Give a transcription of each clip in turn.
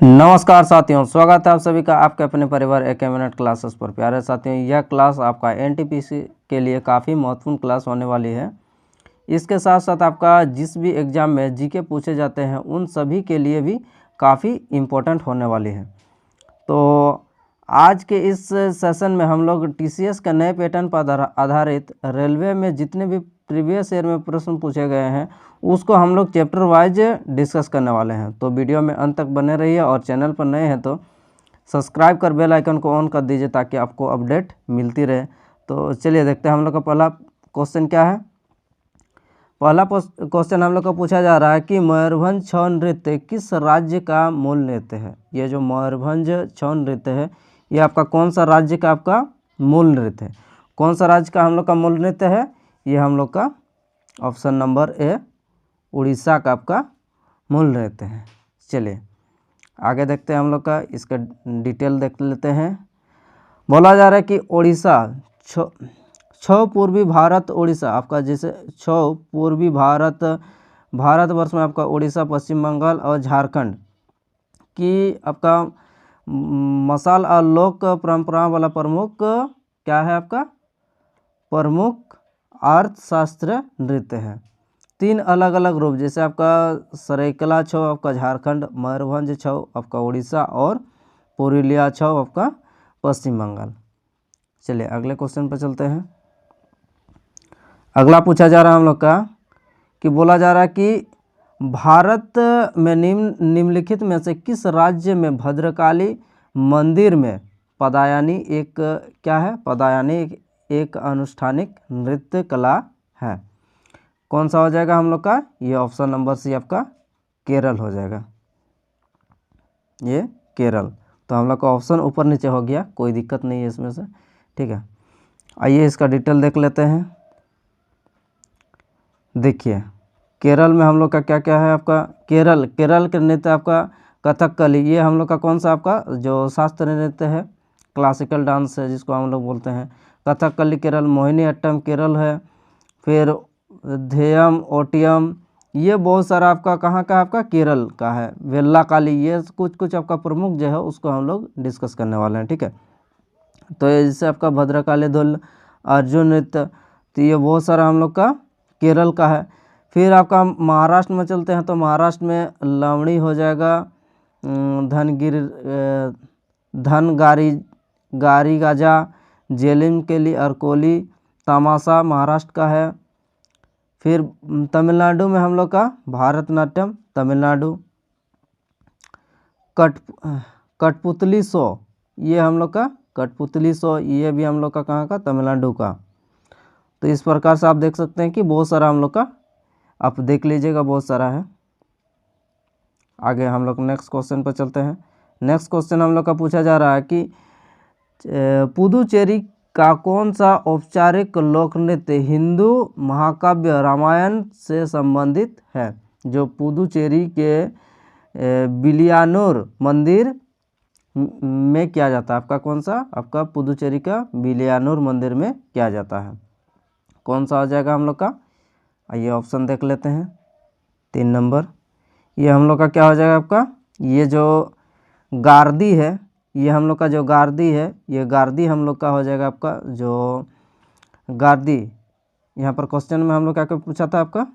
नमस्कार साथियों, स्वागत है आप सभी का आपके अपने परिवार एक मिनट क्लासेस पर। प्यारे साथियों, यह क्लास आपका एनटीपीसी के लिए काफ़ी महत्वपूर्ण क्लास होने वाली है। इसके साथ साथ आपका जिस भी एग्ज़ाम में जीके पूछे जाते हैं उन सभी के लिए भी काफ़ी इम्पोर्टेंट होने वाली है। तो आज के इस सेशन में हम लोग टीसीएस के नए पैटर्न पर आधारित रेलवे में जितने भी प्रीवियस ईयर में प्रश्न पूछे गए हैं उसको हम लोग चैप्टर वाइज डिस्कस करने वाले हैं। तो वीडियो में अंत तक बने रहिए और चैनल पर नए हैं तो सब्सक्राइब कर बेल आइकन को ऑन कर दीजिए ताकि आपको अपडेट मिलती रहे। तो चलिए देखते हैं हम लोग का पहला क्वेश्चन क्या है। पहला क्वेश्चन हम लोग को पूछा जा रहा है कि मयूरभंज छऊ नृत्य किस राज्य का मूल नृत्य है। ये जो मयूरभंज छऊ नृत्य है ये आपका कौन सा राज्य का आपका मूल नृत्य है। कौन सा राज्य का हम लोग का मूल नृत्य है, ये हम लोग का ऑप्शन नंबर ए उड़ीसा का आपका मूल नृत्य है। चलिए आगे देखते हैं हम लोग का, इसका डिटेल देख लेते हैं। बोला जा रहा है कि उड़ीसा छऊ पूर्वी भारत उड़ीसा आपका, जैसे छऊ पूर्वी भारतवर्ष में आपका उड़ीसा, पश्चिम बंगाल और झारखंड की आपका मसाल और लोक परंपराओं वाला प्रमुख क्या है आपका प्रमुख अर्थशास्त्र नृत्य है। तीन अलग अलग रूप, जैसे आपका सरायकला छऊ आपका झारखंड, मयूरभंज छऊ आपका उड़ीसा और पुरुलिया छऊ आपका पश्चिम बंगाल। चलिए अगले क्वेश्चन पर चलते हैं। अगला पूछा जा रहा है हम लोग का कि बोला जा रहा है कि भारत में निम्नलिखित में से किस राज्य में भद्रकाली मंदिर में पदायानी एक क्या है, पदायानी एक अनुष्ठानिक नृत्य कला है। कौन सा हो जाएगा हम लोग का, ये ऑप्शन नंबर सी आपका केरल हो जाएगा, ये केरल। तो हम लोग का ऑप्शन ऊपर नीचे हो गया, कोई दिक्कत नहीं है इसमें से, ठीक है। आइए इसका डिटेल देख लेते हैं। देखिए केरल में हम लोग का क्या क्या है आपका, केरल के नृत्य आपका कथकली, ये हम लोग का कौन सा आपका जो शास्त्रीय नृत्य है, क्लासिकल डांस है जिसको हम लोग बोलते हैं कथकली केरल। मोहिनीअट्टम केरल है, फिर धेयम ओटियम, ये बहुत सारा आपका कहाँ का आपका केरल का है। वेल्लाकाली, ये कुछ आपका प्रमुख जो है उसको हम लोग डिस्कस करने वाले हैं, ठीक है। तो जैसे आपका भद्रकाली धुल अर्जुन नृत्य, तो ये बहुत सारा हम लोग का केरल का है। फिर आपका महाराष्ट्र में चलते हैं तो महाराष्ट्र में लावणी हो जाएगा, गारी गाजा, जेलिम केली अरकोली, तमाशा महाराष्ट्र का है। फिर तमिलनाडु में हम लोग का भारतनाट्यम तमिलनाडु, कठपुतली शो, ये हम लोग का कठपुतली शो, ये भी हम लोग का कहाँ का, तमिलनाडु का। तो इस प्रकार से आप देख सकते हैं कि बहुत सारा हम लोग का, आप देख लीजिएगा बहुत सारा है। आगे हम लोग नेक्स्ट क्वेश्चन पर चलते हैं। नेक्स्ट क्वेश्चन हम लोग का पूछा जा रहा है कि पुदुचेरी का कौन सा औपचारिक लोक नृत्य हिंदू महाकाव्य रामायण से संबंधित है। जो पुदुचेरी के बिलियानूर मंदिर में किया जाता है, आपका कौन सा, आपका पुदुचेरी का बिलियानूर मंदिर में किया जाता है। कौन सा हो जाएगा हम लोग का, आइए ऑप्शन देख लेते हैं। 3 नंबर, ये हम लोग का क्या हो जाएगा आपका, ये जो गारदी है, ये हम लोग का जो गारदी है, ये गारदी हम लोग का हो जाएगा आपका जो गारदी। यहाँ पर क्वेश्चन में हम लोग क्या क्या पूछा था आपका,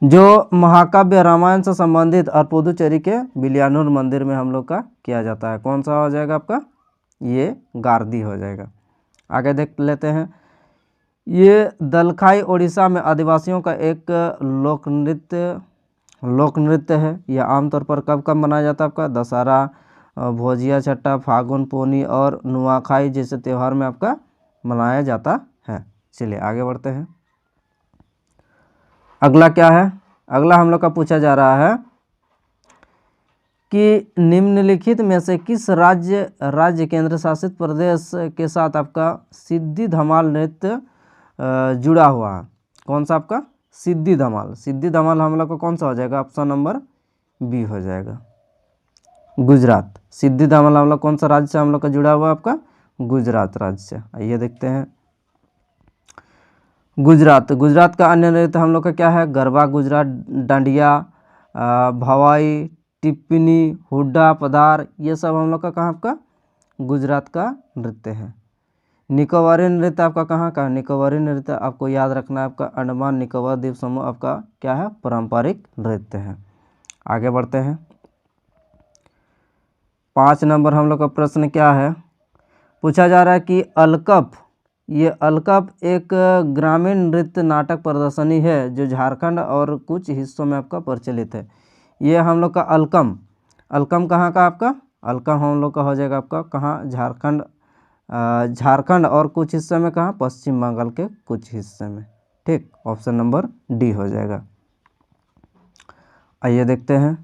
जो महाकाव्य रामायण से संबंधित और पुदुचेरी के बिलियानूर मंदिर में हम लोग का किया जाता है। कौन सा हो जाएगा आपका, ये गारदी हो जाएगा। आगे देख लेते हैं। ये दलखाई उड़ीसा में आदिवासियों का एक लोक नृत्य है। यह आमतौर पर कब कब मनाया जाता है आपका, दशहरा, भोजिया छट्टा, फागुन पूर्णी और नुआखाई जैसे त्यौहार में आपका मनाया जाता है। चलिए आगे बढ़ते हैं। अगला क्या है, अगला हम लोग का पूछा जा रहा है कि निम्नलिखित में से किस राज्य केंद्र शासित प्रदेश के साथ आपका सिद्धि धमाल नृत्य जुड़ा हुआ है। कौन सा आपका, सिद्धि धमाल हम लोग को कौन सा हो जाएगा, ऑप्शन नंबर बी हो जाएगा, गुजरात। सिद्धि धमाल हम लोग कौन सा राज्य से हम लोग का जुड़ा हुआ है, आपका गुजरात राज्य से। आइए देखते हैं। गुजरात का अन्य नृत्य हम लोग का क्या है, गरबा गुजरात, डांडिया, भवाई, टिप्पणी, हुड्डा, पधार, ये सब हम लोग का कहाँ आपका गुजरात का नृत्य है। निकोबारी नृत्य आपका कहाँ का, निकोबारी नृत्य आपको याद रखना है आपका अंडमान निकोबार द्वीप समूह आपका क्या है, पारंपरिक नृत्य है। आगे बढ़ते हैं। 5 नंबर हम लोग का प्रश्न क्या है, पूछा जा रहा है कि अलकप, ये अलकप एक ग्रामीण नृत्य नाटक प्रदर्शनी है जो झारखंड और कुछ हिस्सों में आपका प्रचलित है। ये हम लोग का अलकम, अलकम कहाँ का आपका, अलकम हम लोग का हो जाएगा आपका कहाँ, झारखंड, झारखंड और कुछ हिस्से में कहाँ, पश्चिम बंगाल के कुछ हिस्से में। ठीक, ऑप्शन नंबर डी हो जाएगा। आइए देखते हैं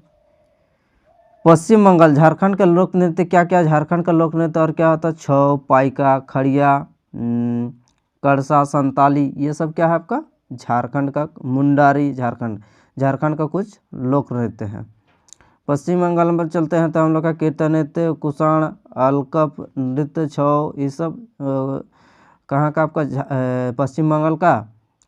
पश्चिम बंगाल, झारखंड का लोक नृत्य क्या क्या, झारखंड का लोक नृत्य और क्या होता है, छऊ, पाइका, खड़िया, कड़सा, संताली, ये सब क्या है आपका झारखंड का, मुंडारी, झारखंड, झारखंड का कुछ लोक नृत्य है। पश्चिम बंगाल में चलते हैं तो हम लोग का कीर्तन नृत्य, कुषाण, अलकप नृत्य, छऊ, ये सब कहाँ का आपका पश्चिम बंगाल का।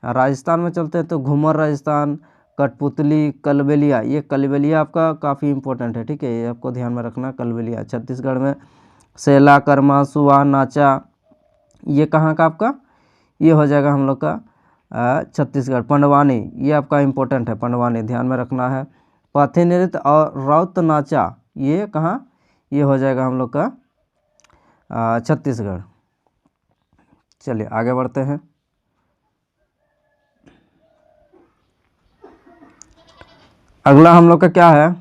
राजस्थान में चलते हैं तो घूमर राजस्थान, कठपुतली, कलबेलिया, ये कलबेलिया आपका काफ़ी इंपॉर्टेंट है, ठीक है, ये आपको ध्यान में रखना कलबेलिया। छत्तीसगढ़ में सेला, कर्मा, सुआ, नाचा, ये कहाँ का आपका, ये हो जाएगा हम लोग का छत्तीसगढ़। पंडवानी, ये आपका इंपॉर्टेंट है, पंडवानी ध्यान में रखना है। पाथी नृत्य और राउत नाचा, ये कहाँ, ये हो जाएगा हम लोग का छत्तीसगढ़। चलिए आगे बढ़ते हैं। अगला हम लोग का क्या है,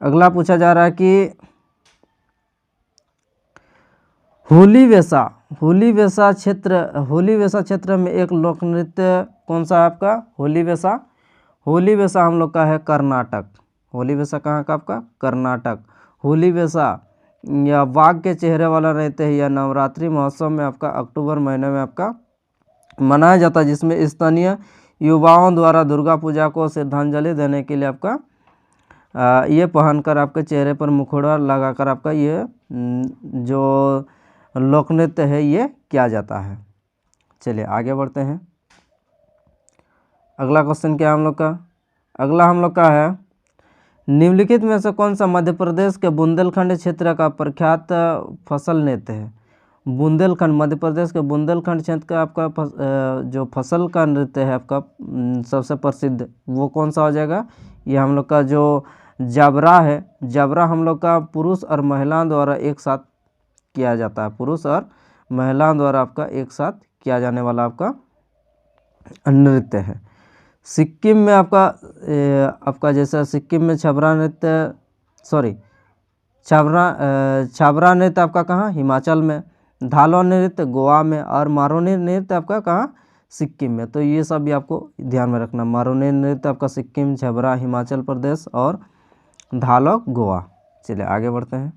अगला पूछा जा रहा है कि होली वेशा, होली वेशा क्षेत्र, होली वेशा क्षेत्र में एक लोक नृत्य कौन सा है आपका, होली वेशा, होली वेशा हम लोग का है कर्नाटक, होली वेशा कहाँ का आपका कर्नाटक। होली वेशा या बाघ के चेहरे वाला नृत्य है, या नवरात्रि महोत्सव में आपका अक्टूबर महीने में आपका मनाया जाता है, जिसमें स्थानीय युवाओं द्वारा दुर्गा पूजा को श्रद्धांजलि देने के लिए आपका ये पहनकर आपके चेहरे पर मुखौटा लगाकर आपका ये जो लोक नृत्य है ये किया जाता है। चलिए आगे बढ़ते हैं। अगला क्वेश्चन क्या हम लोग का, अगला हम लोग का है निम्नलिखित में से कौन सा मध्य प्रदेश के बुंदेलखंड क्षेत्र का प्रख्यात फसल नृत्य है। बुंदेलखंड, मध्य प्रदेश के बुंदेलखंड क्षेत्र का आपका जो फसल का नृत्य है आपका सबसे प्रसिद्ध, वो कौन सा हो जाएगा, ये हम लोग का जो जबरा है। जबरा हम लोग का पुरुष और महिलाओं द्वारा एक साथ किया जाता है, पुरुष और महिलाओं द्वारा आपका एक साथ किया जाने वाला आपका नृत्य है। सिक्किम में आपका जैसा सिक्किम में छबरा नृत्य, सॉरी छबरा नृत्य आपका कहाँ, हिमाचल में। धालो नृत्य गोवा में, और मारोनी नृत्य आपका कहाँ, सिक्किम में। तो ये सब भी आपको ध्यान में रखना, मारोनी नृत्य आपका सिक्किम, छबरा हिमाचल प्रदेश और धालो गोवा। चलिए आगे बढ़ते हैं।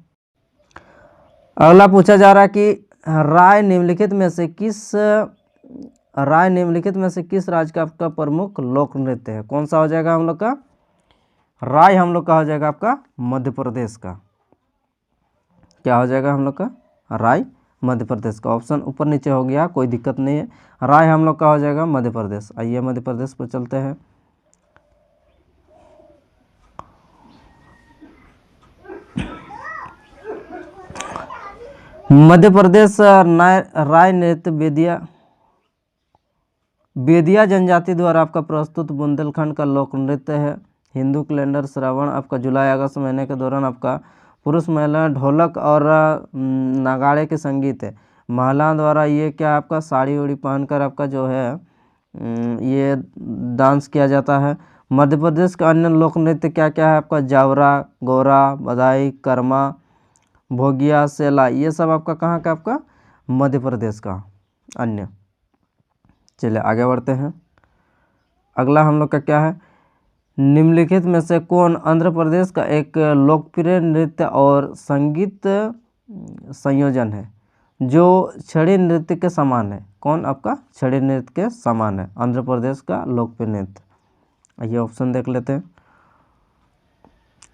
अगला पूछा जा रहा है कि राय निम्नलिखित में से किस राज्य का आपका प्रमुख लोक नृत्य है। कौन सा हो जाएगा हम लोग का, राय हम लोग का हो जाएगा आपका मध्य प्रदेश का। क्या हो जाएगा हम लोग का, राय मध्य प्रदेश का। ऑप्शन ऊपर नीचे हो गया, कोई दिक्कत नहीं है, राय हम लोग का हो जाएगा मध्य प्रदेश। आइए मध्य प्रदेश पर चलते हैं। मध्य प्रदेश राय नृत्य बेदिया जनजाति द्वारा आपका प्रस्तुत बुंदेलखंड का लोक नृत्य है। हिंदू कैलेंडर श्रावण आपका जुलाई अगस्त महीने के दौरान आपका पुरुष महिला ढोलक और नगाड़े के संगीत है। महिलाओं द्वारा ये क्या आपका साड़ी उड़ी पहनकर आपका जो है ये डांस किया जाता है। मध्य प्रदेश का अन्य लोक नृत्य क्या क्या है आपका, जावरा, गोरा, बधाई, कर्मा, भोगिया, सेला, ये सब आपका कहाँ का आपका मध्य प्रदेश का अन्य। चलिए आगे बढ़ते हैं। अगला हम लोग का क्या है, निम्नलिखित में से कौन आंध्र प्रदेश का एक लोकप्रिय नृत्य और संगीत संयोजन है जो छड़ी नृत्य के समान है। कौन आपका छड़ी नृत्य के समान है, आंध्र प्रदेश का लोकप्रिय नृत्य। ये ऑप्शन देख लेते हैं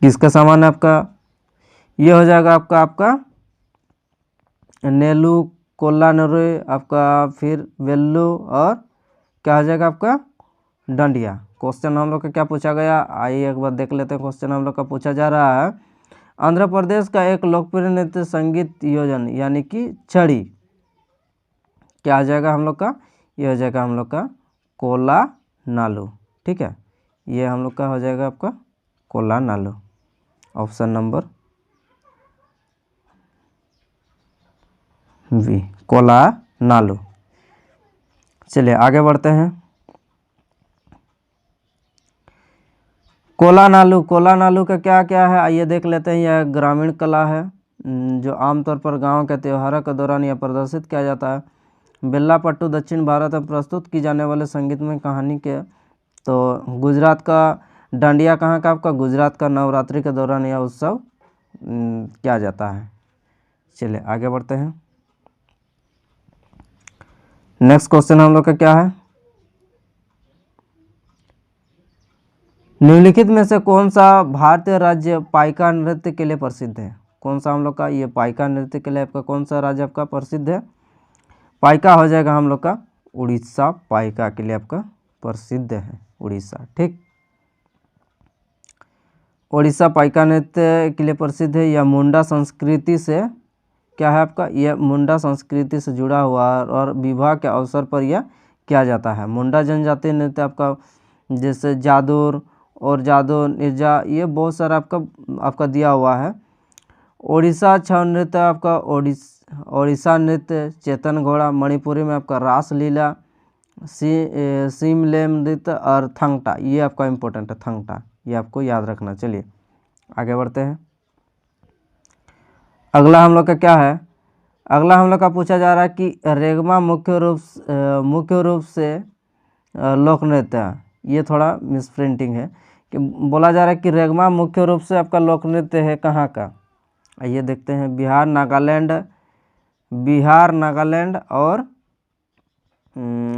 किसका समान है आपका, ये हो जाएगा आपका नेलू, कोल्लानरे आपका, फिर वेल्लू, और क्या हो जाएगा आपका डंडिया। क्वेश्चन हम लोग का क्या पूछा गया, आइए एक बार देख लेते हैं। क्वेश्चन हम लोग का पूछा जा रहा है, आंध्र प्रदेश का एक लोकप्रिय नृत्य संगीत योजन यानी कि छड़ी क्या आ जाएगा हम लोग का, ये हो जाएगा हम लोग का कोला नालू। ठीक है, ये हम लोग का हो जाएगा आपका कोला नालू, ऑप्शन नंबर बी कोला नालू। चलिए आगे बढ़ते हैं। कोला नालू का क्या क्या है, आइए देख लेते हैं। यह ग्रामीण कला है जो आमतौर पर गांव के त्योहारों के दौरान यह प्रदर्शित किया जाता है। बेल्ला पट्टू दक्षिण भारत में प्रस्तुत की जाने वाले संगीत में कहानी के, तो गुजरात का डांडिया कहाँ का आपका, गुजरात का नवरात्रि के दौरान यह उत्सव किया जाता है। चलिए आगे बढ़ते हैं। नेक्स्ट क्वेश्चन हम लोग का क्या है, निम्नलिखित में से कौन सा भारतीय राज्य पाइका नृत्य के लिए प्रसिद्ध है। कौन सा हम लोग का ये पाइका नृत्य के लिए आपका कौन सा राज्य आपका प्रसिद्ध है, पाइका हो जाएगा हम लोग का उड़ीसा, पाइका के लिए आपका प्रसिद्ध है उड़ीसा। ठीक, उड़ीसा पाइका नृत्य के लिए प्रसिद्ध है। यह मुंडा संस्कृति से क्या है आपका, यह मुंडा संस्कृति से जुड़ा हुआ और विवाह के अवसर पर यह किया जाता है। मुंडा जनजातीय नृत्य आपका जैसे जादूर और जादू निर्जा, ये बहुत सारा आपका दिया हुआ है। ओडिशा छऊ नृत्य आपका ओडिशा नृत्य, चेतन घोड़ा, मणिपुरी में आपका रास लीला, सिमलेम नृत्य और थंगटा, ये आपका इम्पोर्टेंट है थंगटा, ये आपको याद रखना। चलिए आगे बढ़ते हैं। अगला हम लोग का क्या है, अगला हम लोग का पूछा जा रहा है कि रेगमा मुख्य रूप से लोक नृत्य, ये थोड़ा मिसप्रिंटिंग है कि बोला जा रहा है कि रेगमा मुख्य रूप से आपका लोक नृत्य है कहाँ का, आइए देखते हैं। बिहार, नागालैंड और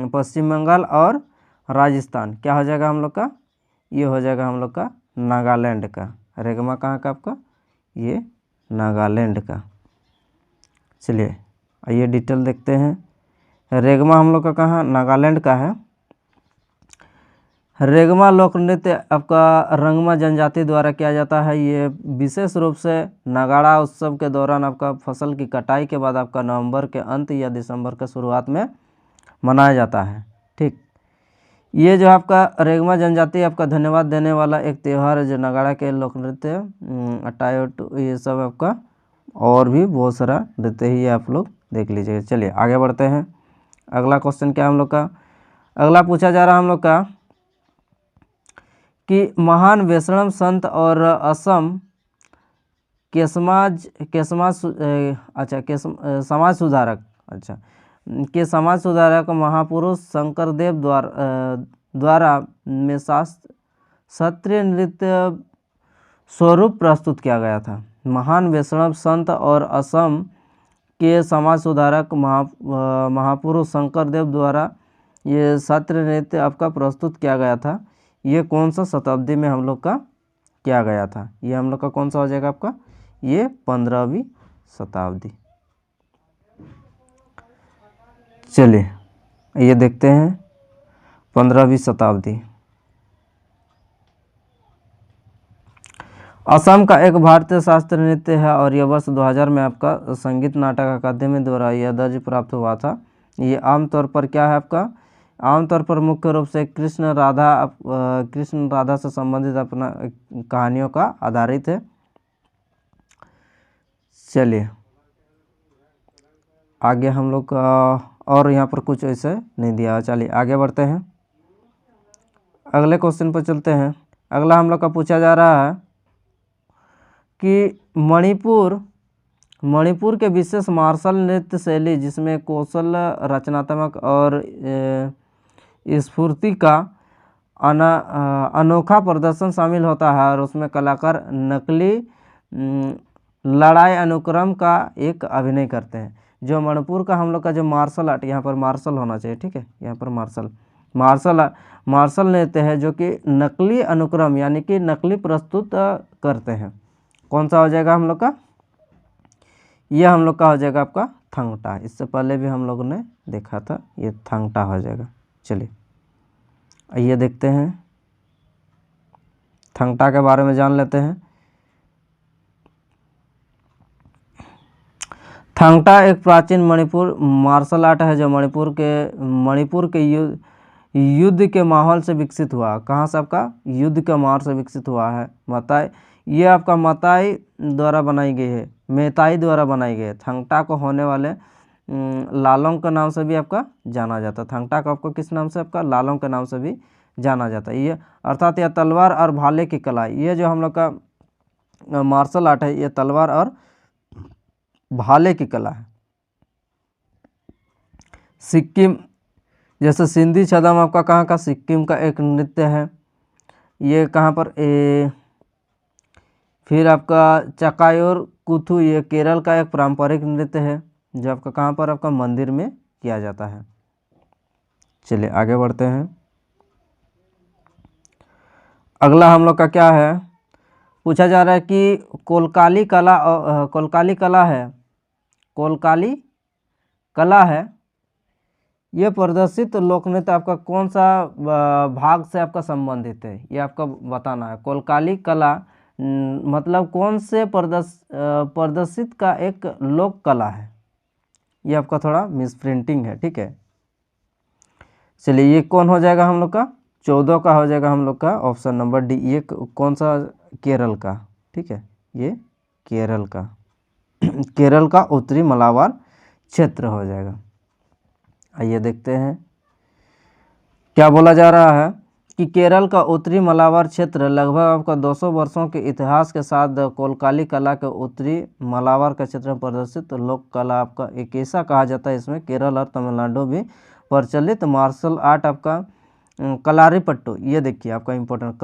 पश्चिम बंगाल और राजस्थान, क्या हो जाएगा हम लोग का, ये हो जाएगा हम लोग का नागालैंड का। रेगमा कहाँ का आपका, ये नागालैंड का। चलिए आइए डिटेल देखते हैं। रेगमा हम लोग का कहाँ, नागालैंड का है। रेगमा लोक नृत्य आपका रंगमा जनजाति द्वारा किया जाता है। ये विशेष रूप से नगाड़ा उत्सव के दौरान आपका फसल की कटाई के बाद आपका नवंबर के अंत या दिसंबर के शुरुआत में मनाया जाता है। ठीक, ये जो आपका रेगमा जनजाति आपका धन्यवाद देने वाला एक त्यौहार है जो नगाड़ा के लोक नृत्य अटायोट, ये सब आपका और भी बहुत सारा नृत्य ही आप लोग देख लीजिएगा। चलिए आगे बढ़ते हैं। अगला क्वेश्चन क्या हम लोग का, अगला पूछा जा रहा है हम लोग का कि महान वैष्णव संत और असम के समाज सुधारक महापुरुष शंकरदेव द्वारा में शास्त्रीय नृत्य स्वरूप प्रस्तुत किया गया था। महान वैष्णव संत और असम के समाज सुधारक महापुरुष शंकरदेव द्वारा ये शास्त्रीय नृत्य आपका प्रस्तुत किया गया था। ये कौन सा शताब्दी में हम लोग का किया गया था, ये हम लोग का कौन सा हो जाएगा आपका, ये 15वीं शताब्दी। चलिए ये देखते हैं 15वीं शताब्दी। असम का एक भारतीय शास्त्रीय नृत्य है और यह वर्ष 2000 में आपका संगीत नाटक अकादमी द्वारा यह दर्ज प्राप्त हुआ था। ये आमतौर पर क्या है आपका, आमतौर पर मुख्य रूप से कृष्ण राधा से संबंधित अपना कहानियों का आधारित है। चलिए आगे हम लोग और यहाँ पर कुछ ऐसे नहीं दिया, चलिए आगे बढ़ते हैं। अगले क्वेश्चन पर चलते हैं। अगला हम लोग का पूछा जा रहा है कि मणिपुर के विशेष मार्शल नृत्य शैली जिसमें कौशल, रचनात्मक और स्फूर्ति का अनोखा प्रदर्शन शामिल होता है और उसमें कलाकार नकली लड़ाई अनुक्रम का एक अभिनय करते हैं। जो मणिपुर का हम लोग का जो मार्शल आर्ट, यहाँ पर मार्शल होना चाहिए, ठीक है, यहाँ पर मार्शल नृत्य है जो कि नकली अनुक्रम यानी कि नकली प्रस्तुत करते हैं। कौन सा हो जाएगा हम लोग का, यह हम लोग का हो जाएगा आपका थंगटा। इससे पहले भी हम लोगों ने देखा था, ये थंगटा हो जाएगा। चलिए आइए देखते हैं थंगटा के बारे में जान लेते हैं। थंगटा एक प्राचीन मणिपुर मार्शल आर्ट है जो मणिपुर के युद्ध के माहौल से विकसित हुआ। कहाँ से आपका युद्ध के माहौल से विकसित हुआ है। मताई, ये आपका मताई द्वारा बनाई गई है, मेताई द्वारा बनाई गई है। थंगटा को होने वाले लालोंग के नाम से भी आपका जाना जाता है। थंगटा को आपको किस नाम से, आपका लालोंग के नाम से भी जाना जाता है। ये अर्थात यह तलवार और भाले की कला, ये जो हम लोग का मार्शल आर्ट है, ये तलवार और भाले की कला है। सिक्किम, जैसे सिंधी छदम आपका कहाँ का, सिक्किम का एक नृत्य है। ये कहाँ पर फिर आपका चकायोर कुथु, ये केरल का एक पारंपरिक नृत्य है जो आपका कहाँ पर, आपका मंदिर में किया जाता है। चलिए आगे बढ़ते हैं। अगला हम लोग का क्या है, पूछा जा रहा है कि कोलकाली कला है, ये प्रदर्शित लोकनृत्य आपका कौन सा भाग से आपका संबंधित है, ये आपका बताना है। कोलकाली कला मतलब कौन से प्रदर्शित का एक लोक कला है। ये आपका थोड़ा मिसप्रिंटिंग है, ठीक है। चलिए ये कौन हो जाएगा हम लोग का, 14 का हो जाएगा हम लोग का ऑप्शन नंबर डी। ये कौन सा, केरल का, ठीक है, ये केरल का केरल का उत्तरी मलाबार क्षेत्र हो जाएगा। आइए देखते हैं क्या बोला जा रहा है कि केरल का उत्तरी मलाबार क्षेत्र लगभग आपका 200 वर्षों के इतिहास के साथ कोलकाली कला के उत्तरी मलाबार के क्षेत्र में प्रदर्शित लोक कला आपका एक ऐसा कहा जाता है। इसमें केरल और तमिलनाडु भी प्रचलित मार्शल आर्ट आपका कलारीपट्टू, ये देखिए आपका इम्पोर्टेंट,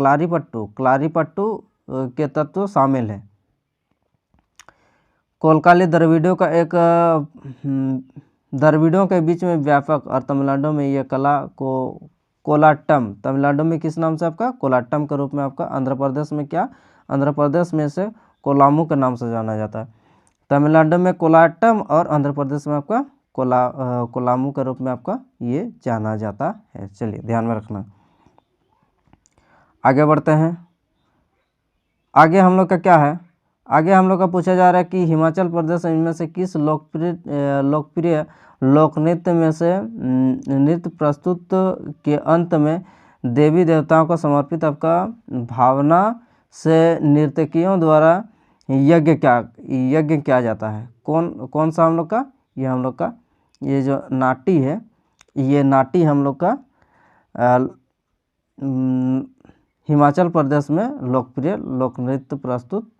कलारीपट्टू के तत्व शामिल है। कोलकाली द्रविड़ों के बीच में व्यापक, और तमिलनाडु में यह कला को कोलाट्टम, तमिलनाडु में किस नाम से, आपका कोलाट्टम के रूप में, आपका आंध्र प्रदेश में क्या, आंध्र प्रदेश में से कोलामू के नाम से जाना जाता है। तमिलनाडु में कोलाट्टम और आंध्र प्रदेश में आपका कोलामू के रूप में आपका ये जाना जाता है। चलिए ध्यान में रखना। आगे बढ़ते हैं। आगे हम लोग का क्या है, आगे हम लोग का पूछा जा रहा है कि हिमाचल प्रदेश इनमें से किस लोकप्रिय लोक नृत्य में से नृत्य प्रस्तुत के अंत में देवी देवताओं को समर्पित आपका भावना से नर्तकियों द्वारा यज्ञ किया जाता है। कौन सा हम लोग का, ये हम लोग का ये जो नाटी है, ये नाटी हम लोग का हिमाचल प्रदेश में लोकप्रिय लोक नृत्य प्रस्तुत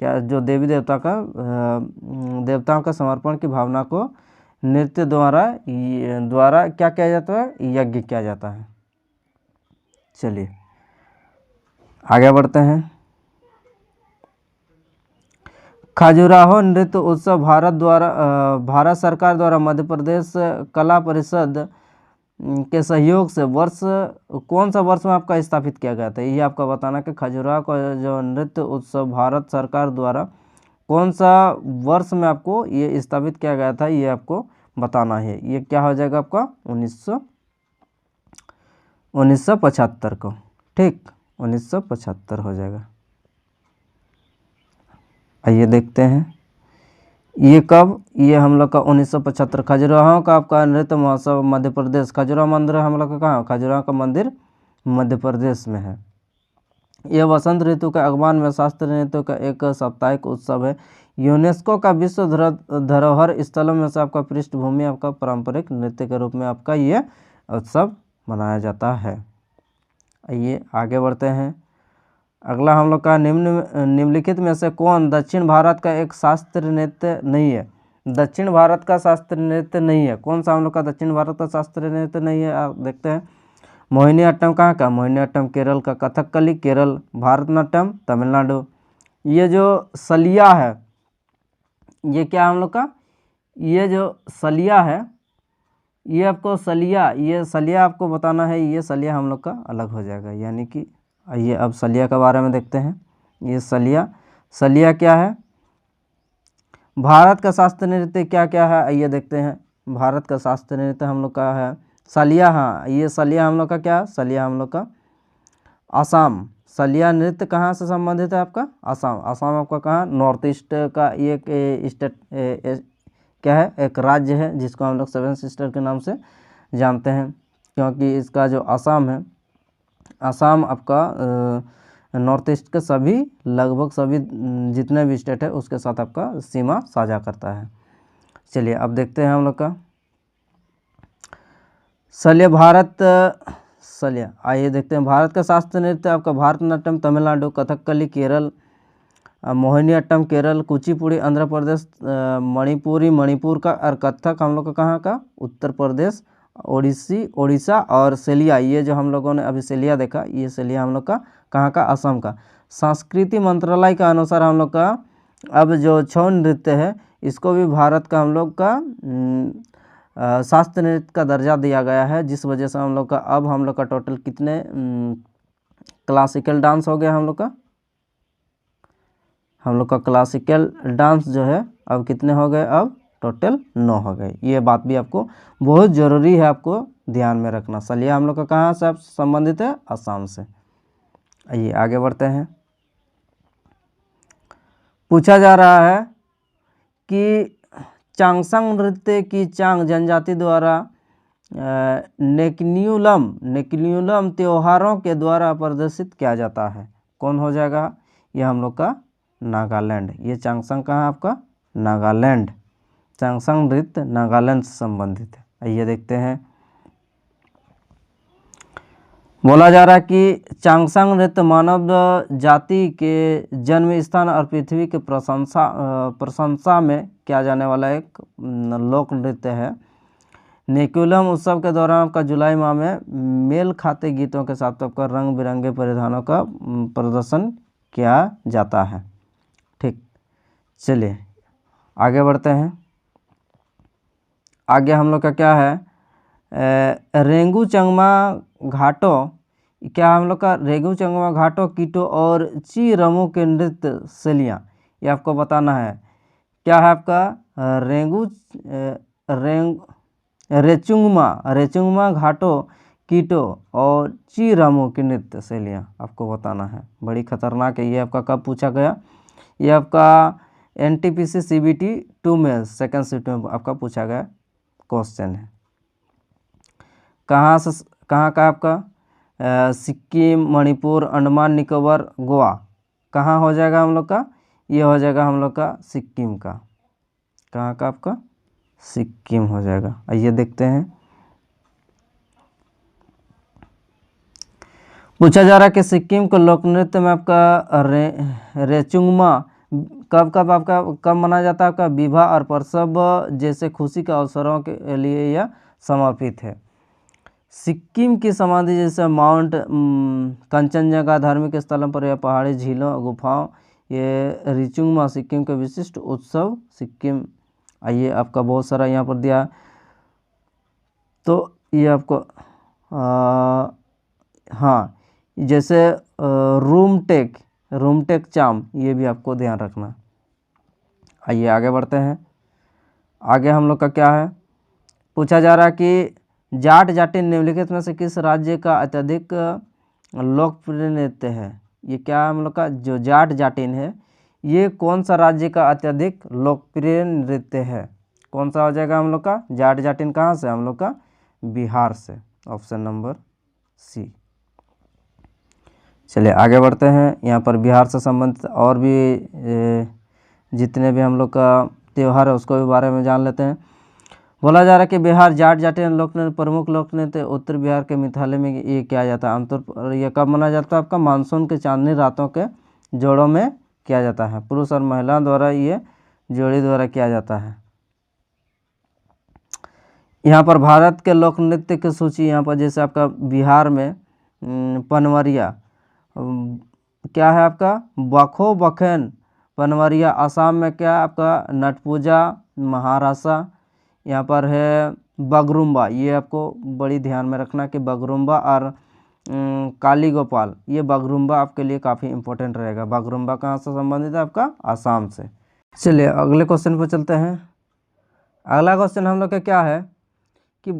क्या, जो देवी देवताओं का समर्पण की भावना को नृत्य द्वारा क्या किया जाता है, यज्ञ किया जाता है। चलिए आगे बढ़ते हैं। खजुराहो नृत्य उत्सव भारत सरकार द्वारा मध्य प्रदेश कला परिषद के सहयोग से कौन सा वर्ष में आपका स्थापित किया गया था। ये आपका बताना कि खजुराहो का जो नृत्य उत्सव भारत सरकार द्वारा कौन सा वर्ष में आपको ये स्थापित किया गया था, ये आपको बताना है। ये क्या हो जाएगा आपका 1975 को, ठीक, 1975 हो जाएगा। आइए देखते हैं ये कब, ये हम लोग का 1975 खजुराहो का आपका नृत्य महोत्सव मध्य प्रदेश, खजुराहो मंदिर हम लोग का कहाँ, खजुराहो का मंदिर मध्य प्रदेश में है। यह वसंत ऋतु के आगमन में शास्त्रीय नृत्य का एक साप्ताहिक उत्सव है। यूनेस्को का विश्व धरोहर स्थलों में से आपका पृष्ठभूमि आपका पारंपरिक नृत्य के रूप में आपका ये उत्सव मनाया जाता है। आइए आगे बढ़ते हैं। अगला हम लोग का निम्नलिखित में से कौन दक्षिण भारत का एक शास्त्रीय नृत्य नहीं है। दक्षिण भारत का शास्त्रीय नृत्य नहीं है, कौन सा हम लोग का दक्षिण भारत का शास्त्रीय नृत्य नहीं है, आप देखते हैं। मोहिनीअट्टम कहाँ का, मोहिनीअट्टम केरल का, कथकली केरल, भारतनाट्यम तमिलनाडु। ये जो सलिया है, ये क्या हम लोग का, ये जो सलिया है, ये आपको सलिया आपको बताना है। ये सलिया हम लोग का अलग हो जाएगा, यानी कि आइए अब सलिया के बारे में देखते हैं। ये सलिया क्या है, भारत का शास्त्रीय नृत्य क्या क्या है, आइए देखते हैं। भारत का शास्त्रीय नृत्य हम लोग का है सलिया। हाँ, ये सलिया हम लोग का क्या, सलिया हम लोग का असम, सलिया नृत्य कहाँ से संबंधित है आपका? असम। असम आपका कहाँ? नॉर्थ ईस्ट का ये एक स्टेट क्या है, एक राज्य है जिसको हम लोग सेवन सिस्टर के नाम से जानते हैं, क्योंकि इसका जो असम है, असम आपका नॉर्थ ईस्ट के सभी लगभग सभी जितने भी स्टेट है उसके साथ आपका सीमा साझा करता है। चलिए अब देखते हैं हम लोग का शल्य भारत शल्य। आइए देखते हैं भारत का शास्त्रीय नृत्य आपका भारतनाट्यम तमिलनाडु, कथकली केरल, मोहिनीअट्टम केरल, कुचिपुड़ी आंध्र प्रदेश, मणिपुरी मणिपुर का, और कथक हम लोग का कहाँ का? उत्तर प्रदेश, ओडिशा, और सेलिया, ये जो हम लोगों ने अभी सेलिया देखा, ये सेलिया हम लोग का कहाँ का? असम का। संस्कृति मंत्रालय का अनुसार हम लोग का अब जो छऊ नृत्य है इसको भी भारत का हम लोग का शास्त्रीय नृत्य का दर्जा दिया गया है, जिस वजह से हम लोग का अब हम लोग का टोटल कितने क्लासिकल डांस हो गया हम लोग का? हम लोग का क्लासिकल डांस जो है अब कितने हो गए? अब टोटल 9 हो गए। ये बात भी आपको बहुत ज़रूरी है, आपको ध्यान में रखना। शल्य हम लोग का कहाँ से संबंधित है? असम से। आइए आगे बढ़ते हैं। पूछा जा रहा है कि चांगसंग नृत्य की चांग जनजाति द्वारा नेकन्यूलम त्योहारों के द्वारा प्रदर्शित किया जाता है। कौन हो जाएगा? ये हम लोग का नागालैंड। ये चांगसंग कहाँ है आपका? नागालैंड। चांगसंग नृत्य नागालैंड से संबंधित है। आइए देखते हैं। बोला जा रहा है कि चांगसंग नृत्य मानव जाति के जन्म स्थान और पृथ्वी के प्रशंसा में किया जाने वाला एक लोक नृत्य है। नेकुलम उत्सव के दौरान आपका जुलाई माह में मेल खाते गीतों के साथ आपका रंग बिरंगे परिधानों का प्रदर्शन किया जाता है। ठीक, चलिए आगे बढ़ते हैं। आगे हम लोग का क्या है? रेंगू चंगमा घाटों, क्या हम लोग का? रेंगू चंगमा घाटों, कीटो और ची रमो के नृत्य शैलियाँ, ये आपको बताना है। क्या है आपका? रेचुंगमा घाटों, कीटो और ची रमो की नृत्य शैलियाँ आपको बताना है। बड़ी खतरनाक है। ये आपका कब पूछा गया? ये आपका NTPC CBT 2 में सेकेंड शिफ्ट में आपका पूछा गया क्वेश्चन है। कहाँ का आपका? सिक्किम, मणिपुर, अंडमान निकोबार, गोवा। कहाँ हो जाएगा हम लोग का? ये हो जाएगा हम लोग का सिक्किम का। कहाँ का आपका? सिक्किम हो जाएगा। आइए देखते हैं। पूछा जा रहा है कि सिक्किम को लोक नृत्य में आपका रेचुंगमा कब मनाया जाता है? आपका विवाह और प्रसव जैसे खुशी के अवसरों के लिए यह समर्पित है। सिक्किम की समाधि जैसे माउंट कंचनजंगा धार्मिक स्थलों पर या पहाड़ी झीलों गुफाओं, ये रिचुंगमा सिक्किम के विशिष्ट उत्सव सिक्किम। आइए आपका बहुत सारा यहाँ पर दिया, तो ये आपको हाँ, जैसे रूमटेक चाम, ये भी आपको ध्यान रखना। आइए आगे बढ़ते हैं। आगे हम लोग का क्या है? पूछा जा रहा है कि जाट जाटिन निम्नलिखित में से किस राज्य का अत्यधिक लोकप्रिय नृत्य है? ये क्या हम लोग का जो जाट जाटिन है, ये कौन सा राज्य का अत्यधिक लोकप्रिय नृत्य है? कौन सा हो जाएगा हम लोग का? जाट जाटिन कहाँ से? हम लोग का बिहार से। Option number C. चलिए आगे बढ़ते हैं। यहाँ पर बिहार से संबंधित और भी जितने भी हम लोग का त्यौहार है उसको भी बारे में जान लेते हैं। बोला जा रहा है कि बिहार जाट जाटिन लोक नृत्य प्रमुख लोक नृत्य उत्तर बिहार के मिथिला में ये किया जाता है। आमतौर पर यह कब मनाया जाता है? आपका मानसून के चांदनी रातों के जोड़ों में किया जाता है। पुरुष और महिला द्वारा ये जोड़ी द्वारा किया जाता है। यहाँ पर भारत के लोक नृत्य की सूची, यहाँ पर जैसे आपका बिहार में पनवरिया क्या है आपका? बखो बखेन पनवरिया। असम में क्या है आपका? नटपूजा। महाराष्ट्र यहाँ पर है बगरुम्बा। ये आपको बड़ी ध्यान में रखना कि बगरुम्बा और काली गोपाल, ये बगरुम्बा आपके लिए काफ़ी इंपॉर्टेंट रहेगा। बगरुम्बा कहाँ से संबंधित है? आपका आसाम से। चलिए अगले क्वेश्चन पर चलते हैं। अगला क्वेश्चन हम लोग का क्या है कि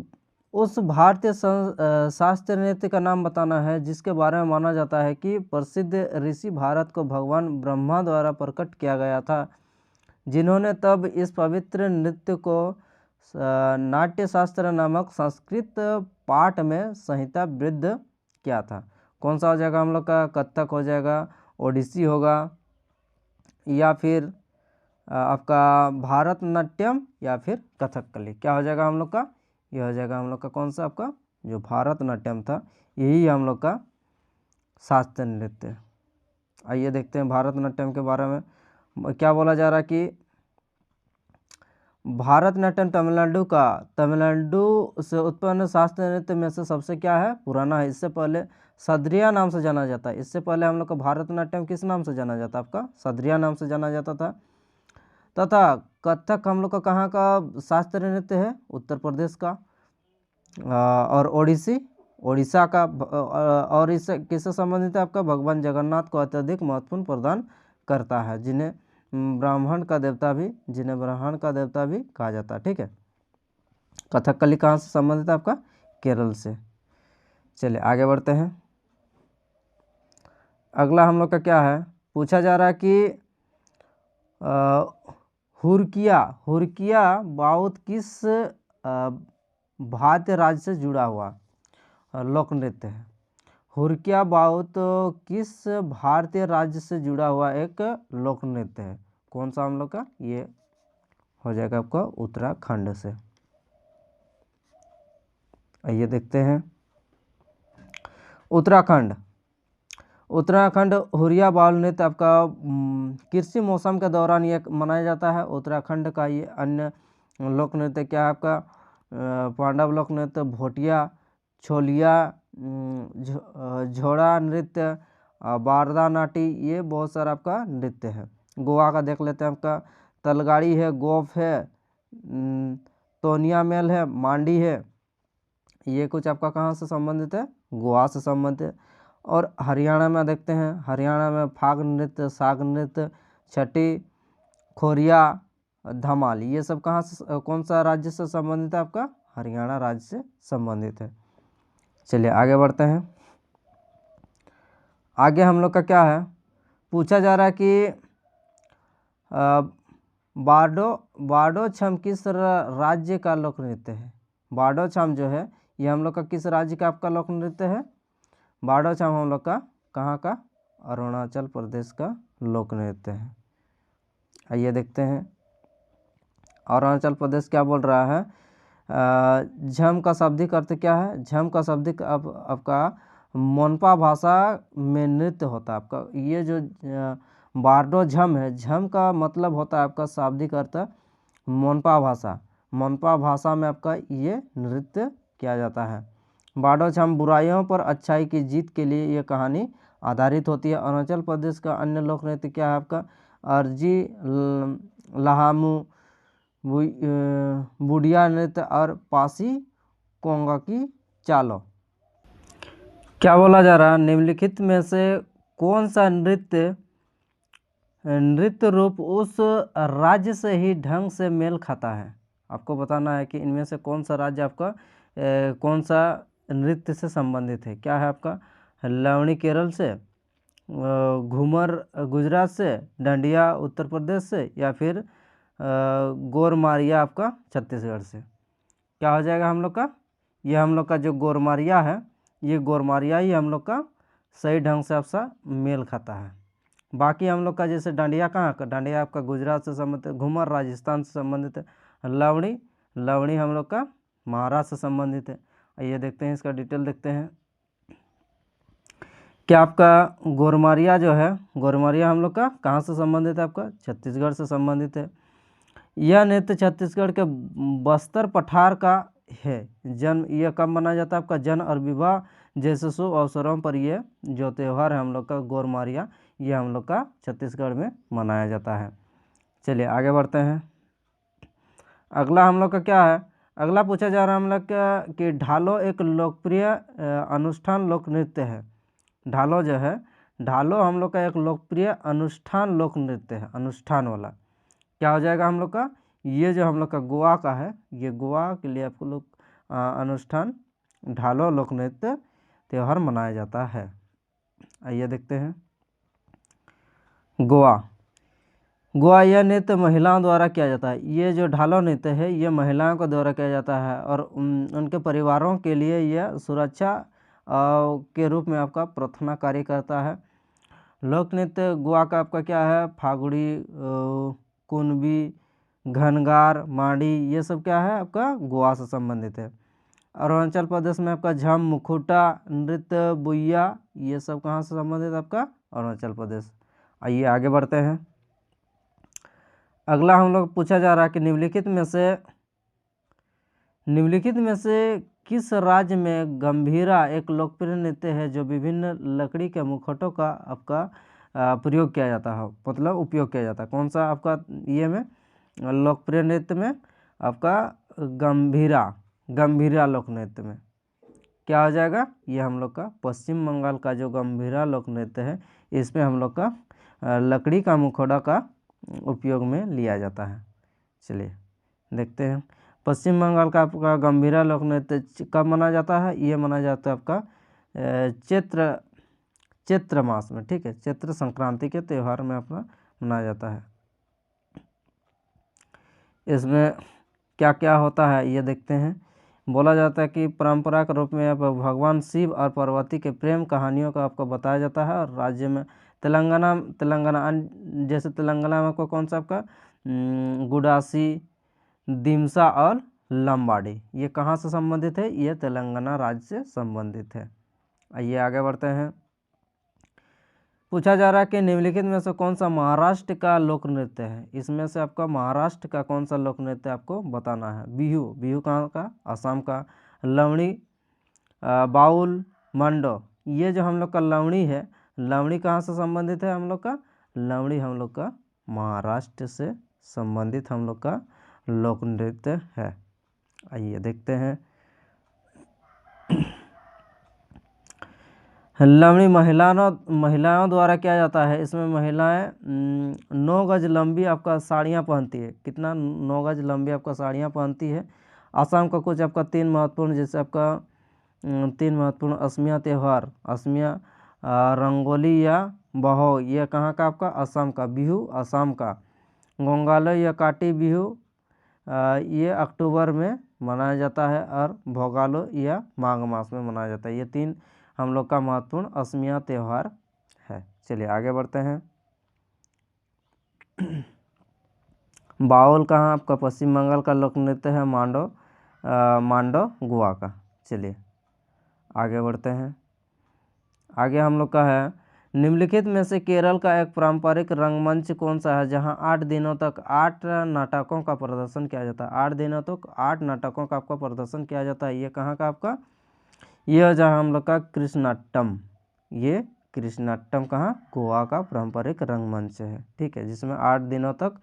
उस भारतीय शास्त्रीय नृत्य का नाम बताना है जिसके बारे में माना जाता है कि प्रसिद्ध ऋषि भारत को भगवान ब्रह्मा द्वारा प्रकट किया गया था, जिन्होंने तब इस पवित्र नृत्य को नाट्य शास्त्र नामक संस्कृत पाठ में संहिताबद्ध किया था। कौन सा हो जाएगा हम लोग का? कथक हो जाएगा, ओडिसी होगा, या फिर आपका भारतनाट्यम, या फिर कथकली। क्या हो जाएगा हम लोग का? यह हो जाएगा हम लोग का कौन सा? आपका जो भारतनाट्यम था, यही हम लोग का शास्त्रीय नृत्य। आइए देखते हैं भारतनाट्यम के बारे में क्या बोला जा रहा है कि भारतनाट्यम तमिलनाडु से उत्पन्न शास्त्रीय नृत्य में से सबसे क्या है? पुराना है। इससे पहले सद्रिया नाम से जाना जाता है। इससे पहले हम लोग का भारतनाट्यम किस नाम से जाना जाता है? आपका सद्रिया नाम से जाना जाता था। तथा कथक हम लोग का कहाँ का शास्त्रीय नृत्य है? उत्तर प्रदेश का। और ओडिसी ओडिशा का। और इससे किससे संबंधित है? आपका भगवान जगन्नाथ को अत्यधिक महत्वपूर्ण प्रदान करता है, जिन्हें ब्राह्मण का देवता भी कहा जाता है। ठीक है। कथकली कहाँ से संबंधित है? आपका केरल से। चलिए आगे बढ़ते हैं। अगला हम लोग का क्या है? पूछा जा रहा है कि हुरकिया बाउत किस भारतीय राज्य से जुड़ा हुआ लोक नृत्य है? हुरकिया बाउत किस भारतीय राज्य से जुड़ा हुआ एक लोक नृत्य है? कौन सा हम लोग का? ये हो जाएगा आपका उत्तराखंड से। आइए देखते हैं। उत्तराखंड हुरिया बाउल नृत्य आपका कृषि मौसम के दौरान ये मनाया जाता है। उत्तराखंड का ये अन्य लोक नृत्य क्या है? आपका पांडव लोक नृत्य, भोटिया, छोलिया, झोड़ा नृत्य, बारदा नाटी, ये बहुत सारा आपका नृत्य है। गोवा का देख लेते हैं। आपका तलगाड़ी है, गोफ है, तोनिया मेल है, मांडी है। ये कुछ आपका कहाँ से संबंधित है? गोवा से संबंधित है। और हरियाणा में देखते हैं। हरियाणा में फाग नृत्य, साग नृत्य, छठी, खोरिया, धमाल, ये सब कहाँ से, कौन सा राज्य से संबंधित है? आपका हरियाणा राज्य से संबंधित है। चलिए आगे बढ़ते हैं। आगे हम लोग का क्या है? पूछा जा रहा है कि बारडो छम किस राज्य का लोक नृत्य है? बारडो छम जो है ये हम लोग का किस राज्य का आपका लोक नृत्य है? बारडो छम हम लोग का कहाँ का? अरुणाचल प्रदेश का लोक नृत्य है। आइए देखते हैं अरुणाचल प्रदेश क्या बोल रहा है। झम का शाब्दिक अर्थ क्या है? झम का शाब्दिक आपका मोनपा भाषा में नृत्य होता है। आपका ये जो बारडो झम है, झम का मतलब होता है आपका शाब्दिक अर्थ मोनपा भाषा में आपका ये नृत्य किया जाता है। बारडो झम बुराइयों पर अच्छाई की जीत के लिए ये कहानी आधारित होती है। अरुणाचल प्रदेश का अन्य लोक नृत्य क्या है? आपका अर्जी लहामू, बुढ़िया नृत्य और पासी कोंगा की चालो। क्या बोला जा रहा है? निम्नलिखित में से कौन सा नृत्य रूप उस राज्य से ही ढंग से मेल खाता है? आपको बताना है कि इनमें से कौन सा राज्य आपका कौन सा नृत्य से संबंधित है। क्या है आपका? लवणी केरल से, घूमर गुजरात से, डांडिया उत्तर प्रदेश से, या फिर गोरमारिया आपका छत्तीसगढ़ से। क्या हो जाएगा हम लोग का? ये हम लोग का जो गोरमारिया है, ये गोरमारिया ही हम लोग का सही ढंग से आपसा मेल खाता है। बाकी हम लोग का जैसे डांडिया कहाँ का? डांडिया आपका गुजरात से संबंधित है, घूमर राजस्थान से संबंधित है, लवणी हम लोग का महाराष्ट्र से संबंधित है। ये देखते हैं, इसका डिटेल देखते हैं। क्या आपका गोरमारिया जो है, गोरमारिया हम लोग का कहाँ से संबंधित है? आपका छत्तीसगढ़ से संबंधित है। यह नृत्य छत्तीसगढ़ के बस्तर पठार का है। जन्म यह कब मनाया जाता है? आपका जन्म और विवाह जैसे शुभ अवसरों पर ये जो त्यौहार है हम लोग का गोरमारिया, ये हम लोग का छत्तीसगढ़ में मनाया जाता है। चलिए आगे बढ़ते हैं। अगला हम लोग का क्या है? अगला पूछा जा रहा है हम लोग का कि ढालो एक लोकप्रिय अनुष्ठान लोक नृत्य है। ढालो जो है, ढालो हम लोग का एक लोकप्रिय अनुष्ठान लोक नृत्य है, अनुष्ठान वाला। क्या हो जाएगा हम लोग का? ये जो हम लोग का गोवा का है, ये गोवा के लिए आपको लोग अनुष्ठान ढालो लोक नृत्य त्यौहार मनाया जाता है। आइए देखते हैं गोवा। गोवा यह नृत्य महिलाओं द्वारा किया जाता है। ये जो ढालो नृत्य है ये महिलाओं के द्वारा किया जाता है और उनके परिवारों के लिए यह सुरक्षा के रूप में आपका प्रार्थना कार्य करता है। लोक नृत्य गोवा का आपका क्या है, फागुड़ी, कुनबी, घनगार, माड़ी, ये सब क्या है आपका गोवा से संबंधित है। अरुणाचल प्रदेश में आपका झम, मुखुटा नृत्य, बुइया, ये सब कहाँ से संबंधित है आपका, अरुणाचल प्रदेश। आइए आगे बढ़ते हैं। अगला हम लोग पूछा जा रहा है कि निम्नलिखित में से किस राज्य में गंभीरा एक लोकप्रिय नृत्य है जो विभिन्न लकड़ी के मुखौटों का आपका प्रयोग किया जाता है, मतलब उपयोग किया जाता है। कौन सा आपका ये में लोकप्रिय नृत्य में आपका गंभीरा लोक नृत्य में क्या हो जाएगा, ये हम लोग का पश्चिम बंगाल का जो गंभीरा लोक नृत्य है इसमें हम लोग का लकड़ी का मुखौटा का उपयोग में लिया जाता है। चलिए देखते हैं पश्चिम बंगाल का आपका गंभीरा लोक नृत्य कब मनाया जाता है। ये मनाया जाता है आपका चैत्र मास में, ठीक है, चैत्र संक्रांति के त्यौहार में अपना मनाया जाता है। इसमें क्या क्या होता है ये देखते हैं। बोला जाता है कि परंपरा के रूप में भगवान शिव और पार्वती के प्रेम कहानियों का आपको बताया जाता है। और राज्य में तेलंगाना जैसे तेलंगाना में आपको कौन सा आपका गुडासी, दिमसा और लंबाड़ी, ये कहाँ से संबंधित है, ये तेलंगाना राज्य से संबंधित है। आइए आगे बढ़ते हैं। पूछा जा रहा है कि निम्नलिखित में से कौन सा महाराष्ट्र का लोक नृत्य है। इसमें से आपका महाराष्ट्र का कौन सा लोक नृत्य आपको बताना है। बिहू कहाँ का, असम का। लवणी, बाउल, मंडो, ये जो हम लोग का लवणी है, लवणी कहाँ से संबंधित है हम लोग का, लवणी हम लोग का महाराष्ट्र से संबंधित हम लोग का लोक नृत्य है। आइए देखते हैं। लवणी महिलाओं द्वारा किया जाता है। इसमें महिलाएं 9 गज लंबी आपका साड़ियाँ पहनती है। कितना, 9 गज लंबी आपका साड़ियाँ पहनती है। असम का कुछ आपका 3 महत्वपूर्ण, जैसे आपका 3 महत्वपूर्ण असमिया त्यौहार, असमिया रंगोली या बहो, ये कहाँ का आपका, असम का। बिहू असम का। गोंगालो या काटी बिहू ये अक्टूबर में मनाया जाता है। और भोगालो या माघ मास में मनाया जाता है। ये 3 हम लोग का महत्वपूर्ण असमिया त्यौहार है। चलिए आगे बढ़ते हैं। बाउल कहाँ आपका, पश्चिम बंगाल का लोक नृत्य है। मांडो गोवा का। चलिए आगे बढ़ते हैं। आगे हम लोग का है, निम्नलिखित में से केरल का एक पारंपरिक रंगमंच कौन सा है जहां 8 दिनों तक 8 नाटकों का प्रदर्शन किया जाता है। 8 दिनों तक 8 नाटकों का आपका प्रदर्शन किया जाता है। ये कहाँ का आपका, यह जहाँ हम लोग का कृष्णाट्टम, ये कृष्णाट्टम कहाँ, गोवा का पारंपरिक रंगमंच है, ठीक है, जिसमें 8 दिनों तक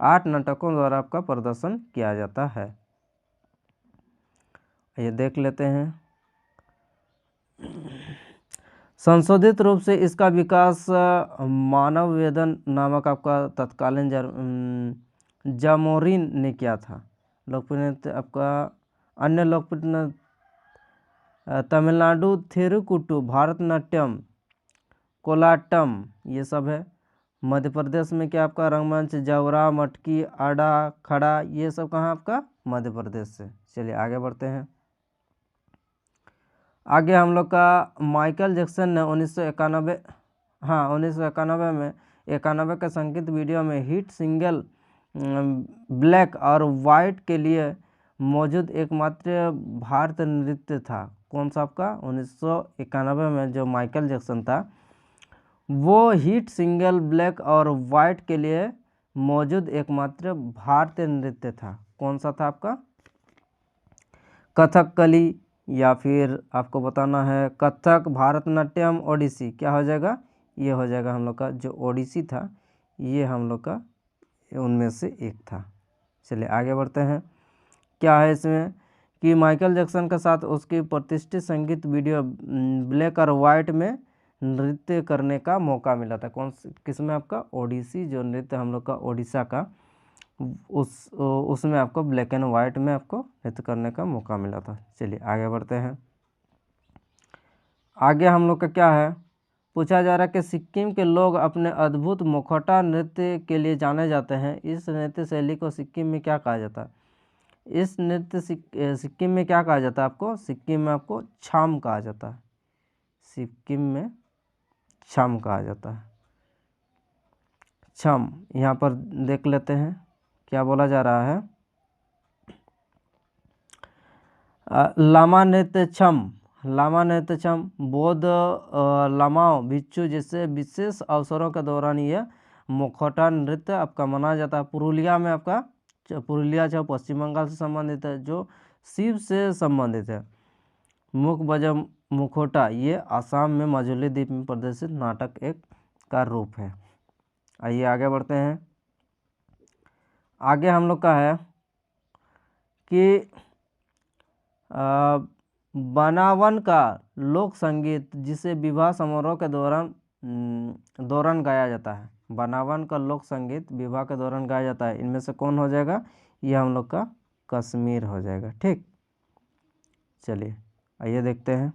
8 नाटकों द्वारा आपका प्रदर्शन किया जाता है। ये देख लेते हैं। संशोधित रूप से इसका विकास मानव वेदन नामक आपका तत्कालीन जामोरिन ने किया था। लोकप्रिय आपका अन्य लोकप्रिय तमिलनाडु थिरुकुट्टू, भारतनाट्यम, कोलाटम, ये सब है। मध्य प्रदेश में क्या आपका रंगमंच जवरा, मटकी, आड़ा, खड़ा, ये सब कहाँ आपका, मध्य प्रदेश से। चलिए आगे बढ़ते हैं। आगे हम लोग का माइकल जैक्सन ने 1991 में 91 के संगीत वीडियो में हिट सिंगल ब्लैक और वाइट के लिए मौजूद एकमात्र भारतीय नृत्य था। कौन सा आपका, 1991 में जो माइकल जैक्सन था वो हिट सिंगल ब्लैक और वाइट के लिए मौजूद एकमात्र भारतीय नृत्य था। कौन सा था आपका, कथकली, या फिर आपको बताना है कथक, भारतनाट्यम, ओडिसी, क्या हो जाएगा, ये हो जाएगा हम लोग का जो ओडिसी था, ये हम लोग का उनमें से एक था। चलिए आगे बढ़ते हैं। क्या है इसमें कि माइकल जैक्सन के साथ उसकी प्रतिष्ठित संगीत वीडियो ब्लैक और वाइट में नृत्य करने का मौका मिला था। किस में आपका, ओडिसी, जो नृत्य हम लोग का ओडिशा का उसमें आपको ब्लैक एंड वाइट में आपको नृत्य करने का मौका मिला था। चलिए आगे बढ़ते हैं। आगे हम लोग का क्या है, पूछा जा रहा है कि सिक्किम के लोग अपने अद्भुत मुखौटा नृत्य के लिए जाने जाते हैं। इस नृत्य शैली को सिक्किम में क्या कहा जाता है? इस नृत्य सिक्किम में क्या कहा जाता है आपको? सिक्किम में आपको छाम कहा जाता है। सिक्किम में छाम कहा जाता है। छम, यहाँ पर देख लेते हैं क्या बोला जा रहा है। लामा नृत्य छम, लामा नृत्य छम बौद्ध लामाओं भिक्षु जैसे विशेष अवसरों के दौरान यह मुखौटा नृत्य आपका मनाया जाता है। पुरुलिया में आपका, पुरुलिया जो पश्चिम बंगाल से संबंधित है, जो शिव से संबंधित है। मुख बजम मुखौटा ये आसाम में माजुली द्वीप में प्रदर्शित नाटक एक का रूप है। आइए आगे बढ़ते हैं। आगे हम लोग का है कि बनावन का लोक संगीत जिसे विवाह समारोह के दौरान गाया जाता है। बनावन का लोक संगीत विवाह के दौरान गाया जाता है। इनमें से कौन हो जाएगा? ये हम लोग का कश्मीर हो जाएगा। ठीक, चलिए आइए देखते हैं।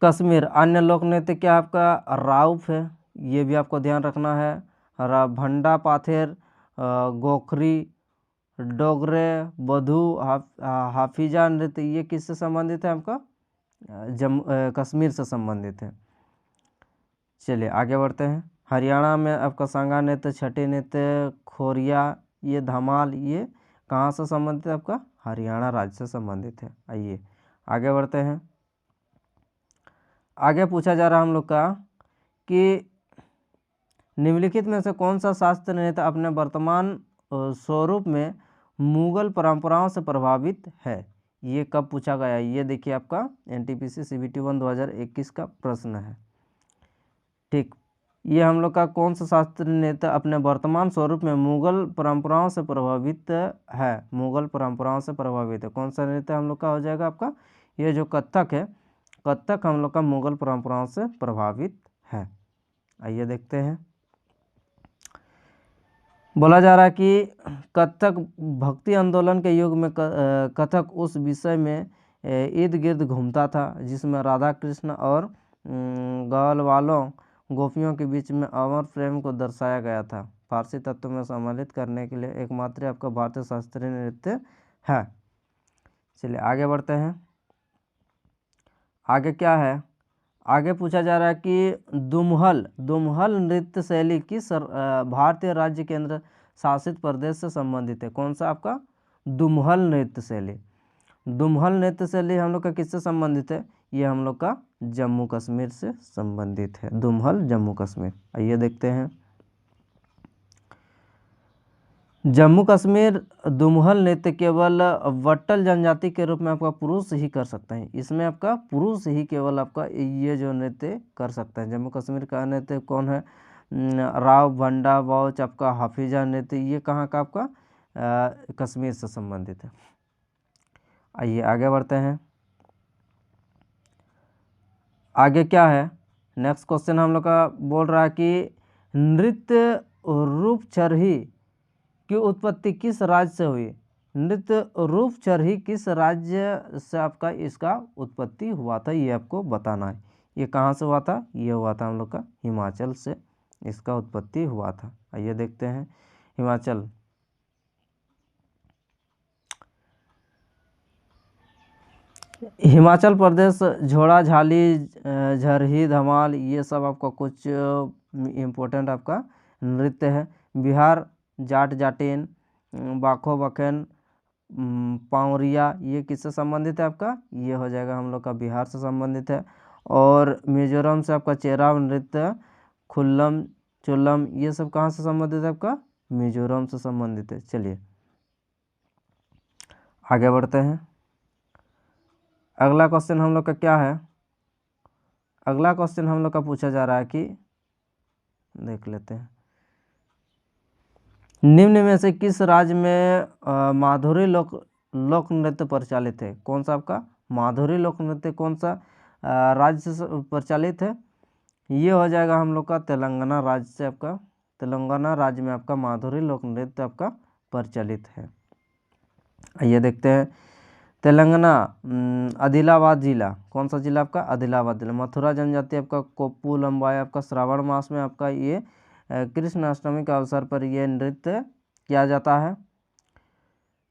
कश्मीर अन्य लोक नृत्य क्या आपका? राउफ है, ये भी आपको ध्यान रखना है। भंडा पाथेर, गोखरी, डोगरे, बधू, हाफिजा नृत्य ये किससे संबंधित है आपका? कश्मीर से संबंधित है। चलिए आगे बढ़ते हैं। हरियाणा में आपका सांगा नृत्य, छठी नृत्य, खोरिया, ये धमाल ये कहाँ से संबंधित है आपका? हरियाणा राज्य से संबंधित है। आइए आगे बढ़ते हैं। आगे पूछा जा रहा है हम लोग का कि निम्नलिखित में से कौन सा शास्त्रीय नृत्य अपने वर्तमान स्वरूप में मुगल परंपराओं से प्रभावित है? ये कब पूछा गया? ये देखिए आपका एनटीपीसी CBT 1 2021 का प्रश्न है। ठीक, ये हम लोग का कौन सा शास्त्रीय नृत्य अपने वर्तमान स्वरूप में मुगल परंपराओं से प्रभावित है? मुगल परंपराओं से प्रभावित है। कौन सा नृत्य हम लोग का हो जाएगा आपका? ये जो कथक है, कथक हम लोग का मुगल परंपराओं से प्रभावित है। आइए देखते हैं। बोला जा रहा है कि कथक भक्ति आंदोलन के युग में कथक उस विषय में इर्द गिर्द घूमता था जिसमें राधा कृष्ण और गौल वालों गोपियों के बीच में अमर प्रेम को दर्शाया गया था। फारसी तत्व में सम्मिलित करने के लिए एकमात्र आपका भारतीय शास्त्रीय नृत्य है। चलिए आगे बढ़ते हैं। आगे क्या है? आगे पूछा जा रहा है कि दुमहल नृत्य शैली किस भारतीय राज्य केंद्र शासित प्रदेश से संबंधित है? कौन सा आपका? दुमहल नृत्य शैली। दुमहल नृत्य शैली हम लोग का किससे संबंधित है? ये हम लोग का जम्मू कश्मीर से संबंधित है। दुमहल जम्मू कश्मीर। आइए देखते हैं। जम्मू कश्मीर दुमहल नृत्य केवल वट्टल जनजाति के रूप में आपका पुरुष ही कर सकते हैं। इसमें आपका पुरुष ही केवल आपका ये जो नृत्य कर सकते हैं। जम्मू कश्मीर का नृत्य कौन है? राव, भंडा, बौच, आपका हाफिजा नृत्य ये कहाँ का आपका? कश्मीर से संबंधित है। आइए आगे बढ़ते हैं। आगे क्या है? नेक्स्ट क्वेश्चन हम लोग का बोल रहा है कि नृत्य रूपचरही की उत्पत्ति किस राज्य से हुई? नृत्य रूपचरही किस राज्य से आपका इसका उत्पत्ति हुआ था? ये आपको बताना है। ये कहाँ से हुआ था? ये हुआ था हम लोग का हिमाचल से इसका उत्पत्ति हुआ था। आइए देखते हैं। हिमाचल, हिमाचल प्रदेश झोड़ा झाली, झरही, धमाल ये सब आपका कुछ इम्पोर्टेंट आपका नृत्य है। बिहार जाट जाटिन, बाखो बखेन, पावरिया ये किससे संबंधित है आपका? ये हो जाएगा हम लोग का बिहार से संबंधित है। और मिजोरम से आपका चेराव नृत्य, खुल्लम, चुल्लम ये सब कहाँ से संबंधित है आपका? मिजोरम से संबंधित है। चलिए आगे बढ़ते हैं। अगला क्वेश्चन हम लोग का क्या है? अगला क्वेश्चन हम लोग का पूछा जा रहा है कि देख लेते हैं। निम्न में से किस राज्य में माधुरी लोक नृत्य प्रचलित है? कौन सा आपका माधुरी लोक नृत्य कौन सा राज्य से प्रचलित है? ये हो जाएगा हम लोग का तेलंगाना राज्य से आपका तेलंगाना राज्य में आपका माधुरी लोक नृत्य आपका प्रचलित है। ये देखते हैं तेलंगाना आदिलाबाद जिला, कौन सा जिला आपका? आदिलाबाद जिला। मथुरा जनजाति आपका कोप्पू लंबाई आपका श्रावण मास में आपका ये कृष्ण अष्टमी के अवसर पर ये नृत्य किया जाता है।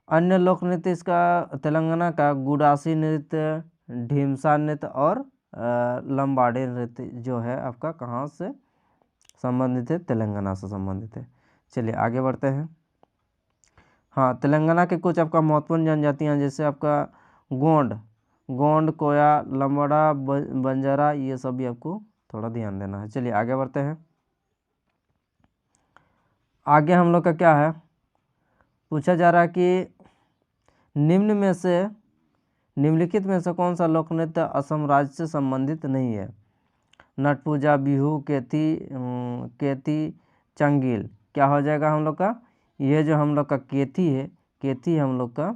अन्य लोक नृत्य इसका तेलंगाना का गुडासी नृत्य, ढीमसा नृत्य और लंबाडी नृत्य जो है आपका कहाँ से संबंधित है? तेलंगाना से संबंधित है। चलिए आगे बढ़ते हैं। हाँ, तेलंगाना के कुछ आपका महत्वपूर्ण जनजातियाँ जैसे आपका गोंड, कोया, लंबाड़ा, बंजारा, ये सब भी आपको थोड़ा ध्यान देना है। चलिए आगे बढ़ते हैं। आगे हम लोग का क्या है, पूछा जा रहा है कि निम्नलिखित में से कौन सा लोक नृत्य असम राज्य से संबंधित नहीं है? नट पूजा, बिहू, केती, चंगील, क्या हो जाएगा हम लोग का? ये जो हम लोग का केती है, केती हम लोग का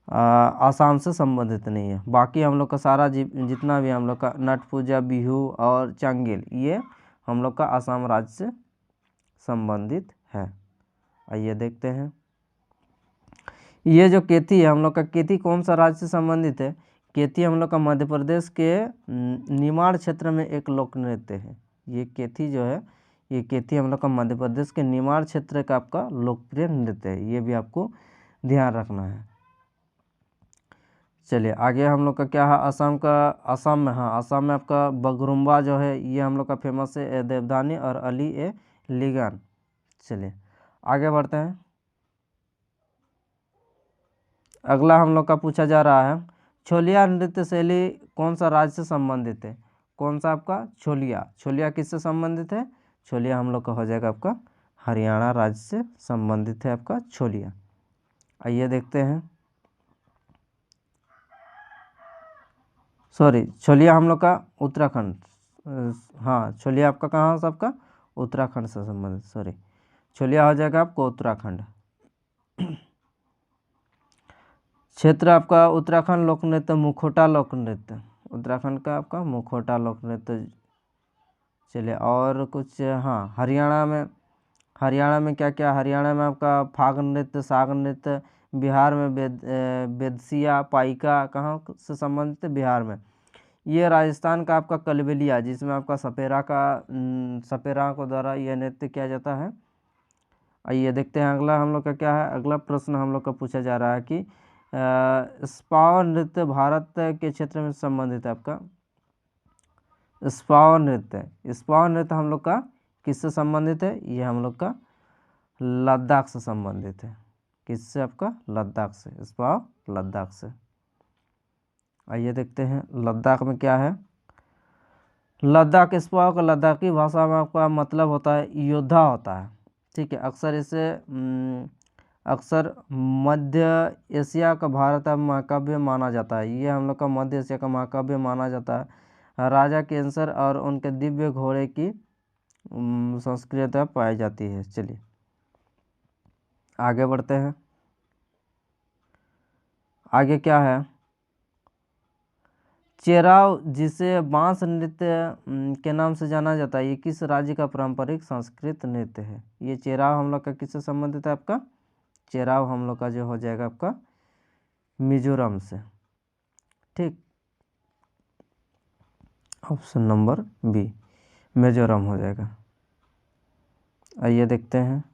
आसाम से संबंधित नहीं है। बाकी हम लोग का सारा जितना भी हम लोग का नट पूजा, बिहू और चंगेल, ये हम लोग का आसाम राज्य से संबंधित है। आइए देखते हैं। ये जो केती है हम लोग का, केती कौन सा राज्य से संबंधित है? केती हम लोग का मध्य प्रदेश के निमाड़ क्षेत्र में एक लोक नृत्य है। ये केती जो है, ये केती हम लोग का मध्य प्रदेश के निमाड़ क्षेत्र का आपका लोकप्रिय नृत्य है। ये भी आपको ध्यान रखना है। चलिए आगे हम लोग का क्या है, असम में, हाँ असम में आपका बगरुम्बा जो है ये हम लोग का फेमस है, देवदानी और अली ए लिगान। चलिए आगे बढ़ते हैं। अगला हम लोग का पूछा जा रहा है, छोलिया नृत्य शैली कौन सा राज्य से संबंधित है? कौन सा आपका? छोलिया किससे संबंधित है? छोलिया हम लोग का हो जाएगा आपका हरियाणा राज्य से संबंधित है आपका छोलिया। आइए देखते हैं। छोलिया हम लोग का उत्तराखंड, हाँ छोलिया आपका कहाँ से? आपका उत्तराखंड से संबंधित। छोलिया हो जाएगा आपको उत्तराखंड। क्षेत्र आपका उत्तराखंड लोक नृत्य, मुखोटा लोक नृत्य, उत्तराखंड का आपका मुखोटा लोक नृत्य। चलिए और कुछ, हाँ हरियाणा में क्या क्या? हरियाणा में आपका फाग नृत्य, साग नृत्य, बिहार में बेदसिया, पाइका कहाँ से संबंधित है? बिहार में। ये राजस्थान का आपका कलबेलिया, जिसमें आपका सपेरा को द्वारा यह नृत्य किया जाता है। आइए देखते हैं अगला हम लोग का क्या है। अगला प्रश्न हम लोग का पूछा जा रहा है कि स्पाव नृत्य भारत के क्षेत्र में संबंधित है आपका। स्पाव नृत्य हम लोग का किससे संबंधित है? ये हम लोग का लद्दाख से संबंधित है। किससे? आपका लद्दाख से, स्पाव लद्दाख से। आइए देखते हैं लद्दाख में क्या है। लद्दाख स्पाव का लद्दाखी भाषा में आपका मतलब होता है योद्धा होता है। ठीक है, अक्सर मध्य एशिया का भारत का महाकाव्य माना जाता है। ये हम लोग का मध्य एशिया का महाकाव्य माना जाता है। राजा केसर और उनके दिव्य घोड़े की संस्कृति पाई जाती है। चलिए आगे बढ़ते हैं। आगे क्या है, चेराव जिसे बांस नृत्य के नाम से जाना जाता है, ये किस राज्य का पारंपरिक संस्कृत नृत्य है? ये चेराव हम लोग का किससे संबंधित है? आपका चेराव हम लोग का जो हो जाएगा आपका मिजोरम से। ठीक, ऑप्शन नंबर बी मिजोरम हो जाएगा। आइए देखते हैं।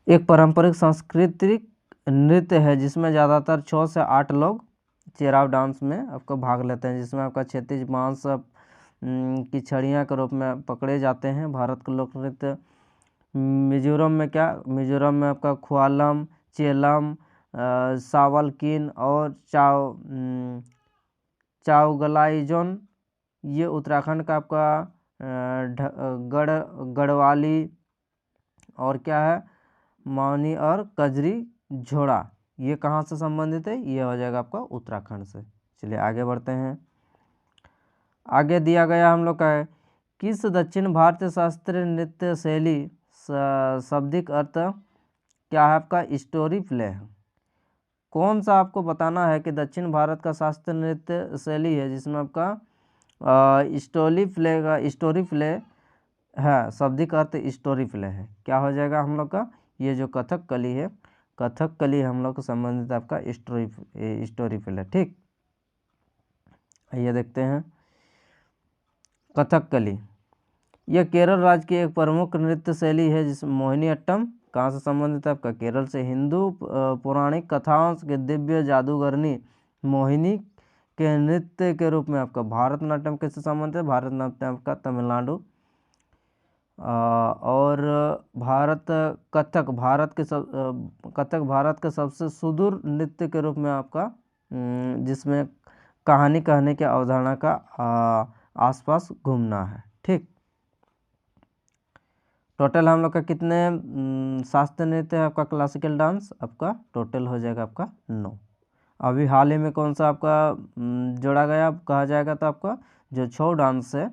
एक पारंपरिक सांस्कृतिक नृत्य है जिसमें ज़्यादातर 6 से 8 लोग चेराव डांस में आपको भाग लेते हैं, जिसमें आपका क्षैतिज बांस की छड़ियाँ के रूप में पकड़े जाते हैं। भारत का लोक नृत्य मिजोरम में क्या? मिजोरम में आपका ख्वालम, चेलम, सावलकिन और चाउगलाइजोन। ये उत्तराखंड का आपका गढ़वाली और क्या है मौनी और कजरी झोड़ा, ये कहाँ से संबंधित है? ये हो जाएगा आपका उत्तराखंड से। चलिए आगे बढ़ते हैं। आगे दिया गया हम लोग का है, किस दक्षिण भारतीय शास्त्रीय नृत्य शैली शाब्दिक अर्थ क्या है? आपका स्टोरी प्ले है। कौन सा आपको बताना है कि दक्षिण भारत का शास्त्रीय नृत्य शैली है जिसमें आपका स्टोरी प्ले का स्टोरी प्ले है, शाब्दिक अर्थ स्टोरी प्ले है। क्या हो जाएगा हम लोग का, ये जो कथकली है, कथकली हम लोग को संबंधित आपका स्टोरी प्ले। ठीक, ये देखते हैं कथकली, यह केरल राज्य की एक प्रमुख नृत्य शैली है जिसमें मोहिनीअट्टम कहाँ से संबंधित है आपका, केरल से। हिंदू पौराणिक कथाओं के दिव्य जादूगरनी मोहिनी के नृत्य के रूप में आपका भारतनाट्यम किससे संबंधित है, भारतनाट्यम का तमिलनाडु। और कथक भारत के सबसे सुदूर नृत्य के रूप में आपका, जिसमें कहानी कहने की अवधारणा का आसपास घूमना है। ठीक, टोटल हम लोग का कितने शास्त्रीय नृत्य है आपका, क्लासिकल डांस आपका टोटल हो जाएगा आपका 9। अभी हाल ही में कौन सा आपका जोड़ा गया कहा जाएगा, तो आपका जो छौ डांस है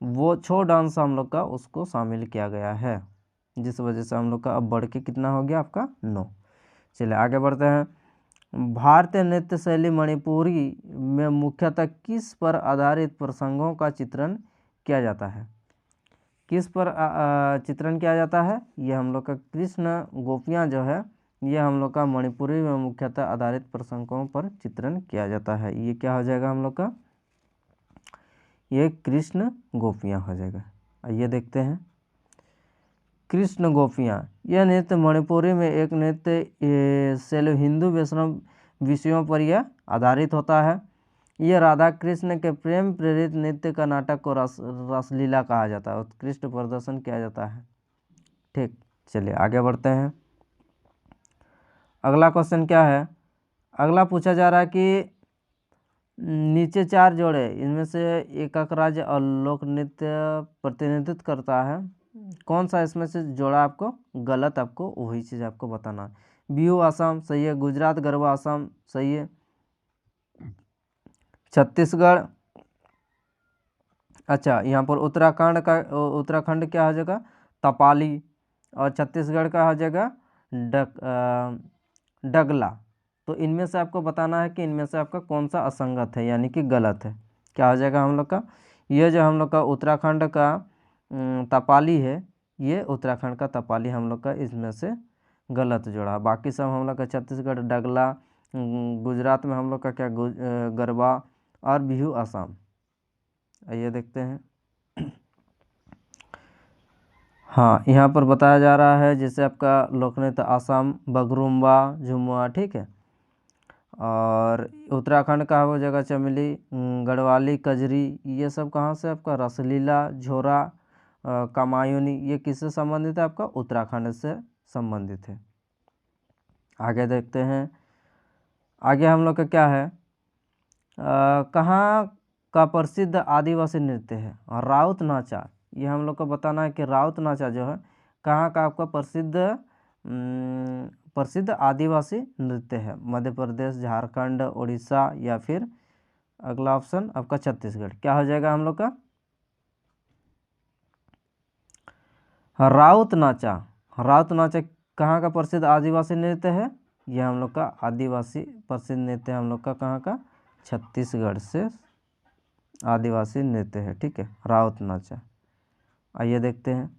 वो छौ डांस हम लोग का उसको शामिल किया गया है, जिस वजह से हम लोग का अब बढ़ के कितना हो गया आपका 9। चलिए आगे बढ़ते हैं। भारतीय नृत्य शैली मणिपुरी में मुख्यतः किस पर आधारित प्रसंगों का चित्रण किया जाता है, किस पर चित्रण किया जाता है, ये हम लोग का कृष्ण गोपियाँ जो है ये हम लोग का मणिपुरी में मुख्यतः आधारित प्रसंगों पर चित्रण किया जाता है। ये क्या हो जाएगा हम लोग का, ये कृष्ण गोपियाँ हो जाएगा। आइए देखते हैं कृष्ण गोपियाँ, यह नृत्य मणिपुरी में एक नृत्य शैली हिंदू वैष्णव विषयों पर यह आधारित होता है। यह राधा कृष्ण के प्रेम प्रेरित नृत्य का नाटक को रासलीला कहा जाता है, उत्कृष्ट प्रदर्शन किया जाता है। ठीक, चलिए आगे बढ़ते हैं। अगला क्वेश्चन क्या है, अगला पूछा जा रहा है कि नीचे 4 जोड़े इनमें से एकक राज्य और लोक नृत्य प्रतिनिधित्व करता है, कौन सा इसमें से जोड़ा आपको गलत, आपको वही चीज़ आपको बताना है। बिहू असम सही है, गुजरात गरबा असम सही है, छत्तीसगढ़, अच्छा यहाँ पर उत्तराखंड क्या हो जाएगा तपाली, और छत्तीसगढ़ का हो जाएगा डगला। तो इनमें से आपको बताना है कि इनमें से आपका कौन सा असंगत है यानी कि गलत है। क्या हो जाएगा हम लोग का, ये जो हम लोग का उत्तराखंड का तपाली है, ये उत्तराखंड का तपाली हम लोग का इसमें से गलत जोड़ा। बाकी सब हम लोग का छत्तीसगढ़ डगला, गुजरात में हम लोग का क्या गरबा, और बिहू असम। आइए देखते हैं। हाँ, यहाँ पर बताया जा रहा है जैसे आपका लोकनृत्य असम बगरुम्बा झुमुआ, ठीक है, और उत्तराखंड का हो जाएगा चमेली, गढ़वाली कजरी, ये सब कहाँ से आपका रसलीला झोरा कमायूनी, ये किससे संबंधित है आपका उत्तराखंड से संबंधित है। आगे देखते हैं, आगे हम लोग का क्या है, कहाँ का प्रसिद्ध आदिवासी नृत्य है, राउत नाचा। ये हम लोग को बताना है कि राउत नाचा जो है कहाँ का आपका प्रसिद्ध आदिवासी नृत्य है, मध्य प्रदेश, झारखंड, उड़ीसा, या फिर अगला ऑप्शन आपका छत्तीसगढ़। क्या हो जाएगा हम लोग का राउत नाचा। राउत नाचा कहाँ का प्रसिद्ध आदिवासी नृत्य है, यह हम लोग का आदिवासी प्रसिद्ध नृत्य हम लोग का कहाँ का छत्तीसगढ़ से आदिवासी नृत्य है। ठीक है, राउत नाचा। आइए देखते हैं,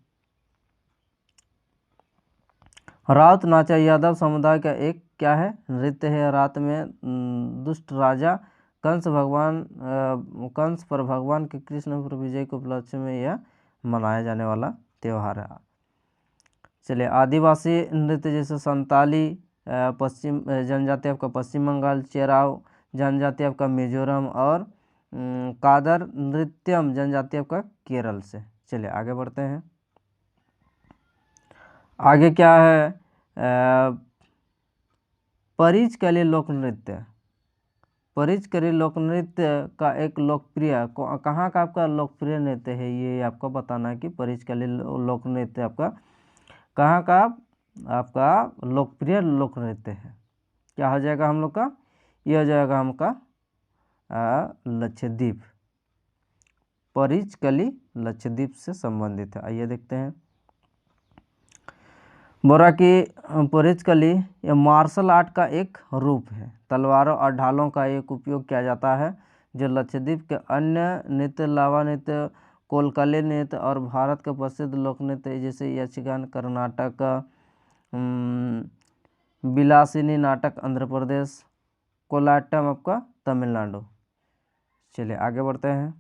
राउत नाचा यादव समुदाय का एक क्या है नृत्य है। रात में दुष्ट राजा कंस पर भगवान के कृष्ण पर विजय के उपलक्ष्य में यह मनाया जाने वाला त्यौहार है। चलिए, आदिवासी नृत्य जैसे संताली पश्चिम जनजाति आपका पश्चिम बंगाल, चेराव जनजाति आपका मिजोरम, और कादर नृत्यम जनजाति आपका केरल से। चलिए आगे बढ़ते हैं, आगे क्या है, परिचकली लोक नृत्य। परिचकली लोक नृत्य का एक लोकप्रिय कहाँ का आपका लोकप्रिय नृत्य है, ये आपको बताना है कि परिचकली लोक नृत्य आपका कहाँ का आपका लोकप्रिय लोक नृत्य है। क्या हो जाएगा हम लोग का, ये हो जाएगा हमका लक्षद्वीप, परिचकली लक्षद्वीप से संबंधित है। आइए देखते हैं, बोरा की परिचकली यह मार्शल आर्ट का एक रूप है, तलवारों और ढालों का एक उपयोग किया जाता है जो लक्षद्वीप के अन्य नृत्य, लावा नृत्य, कोलकली नृत्य और भारत के प्रसिद्ध लोक नृत्य जैसे यक्षगान कर्नाटक, बिलासिनी नाटक आंध्र प्रदेश, कोलाटम आपका तमिलनाडु। चलिए आगे बढ़ते हैं।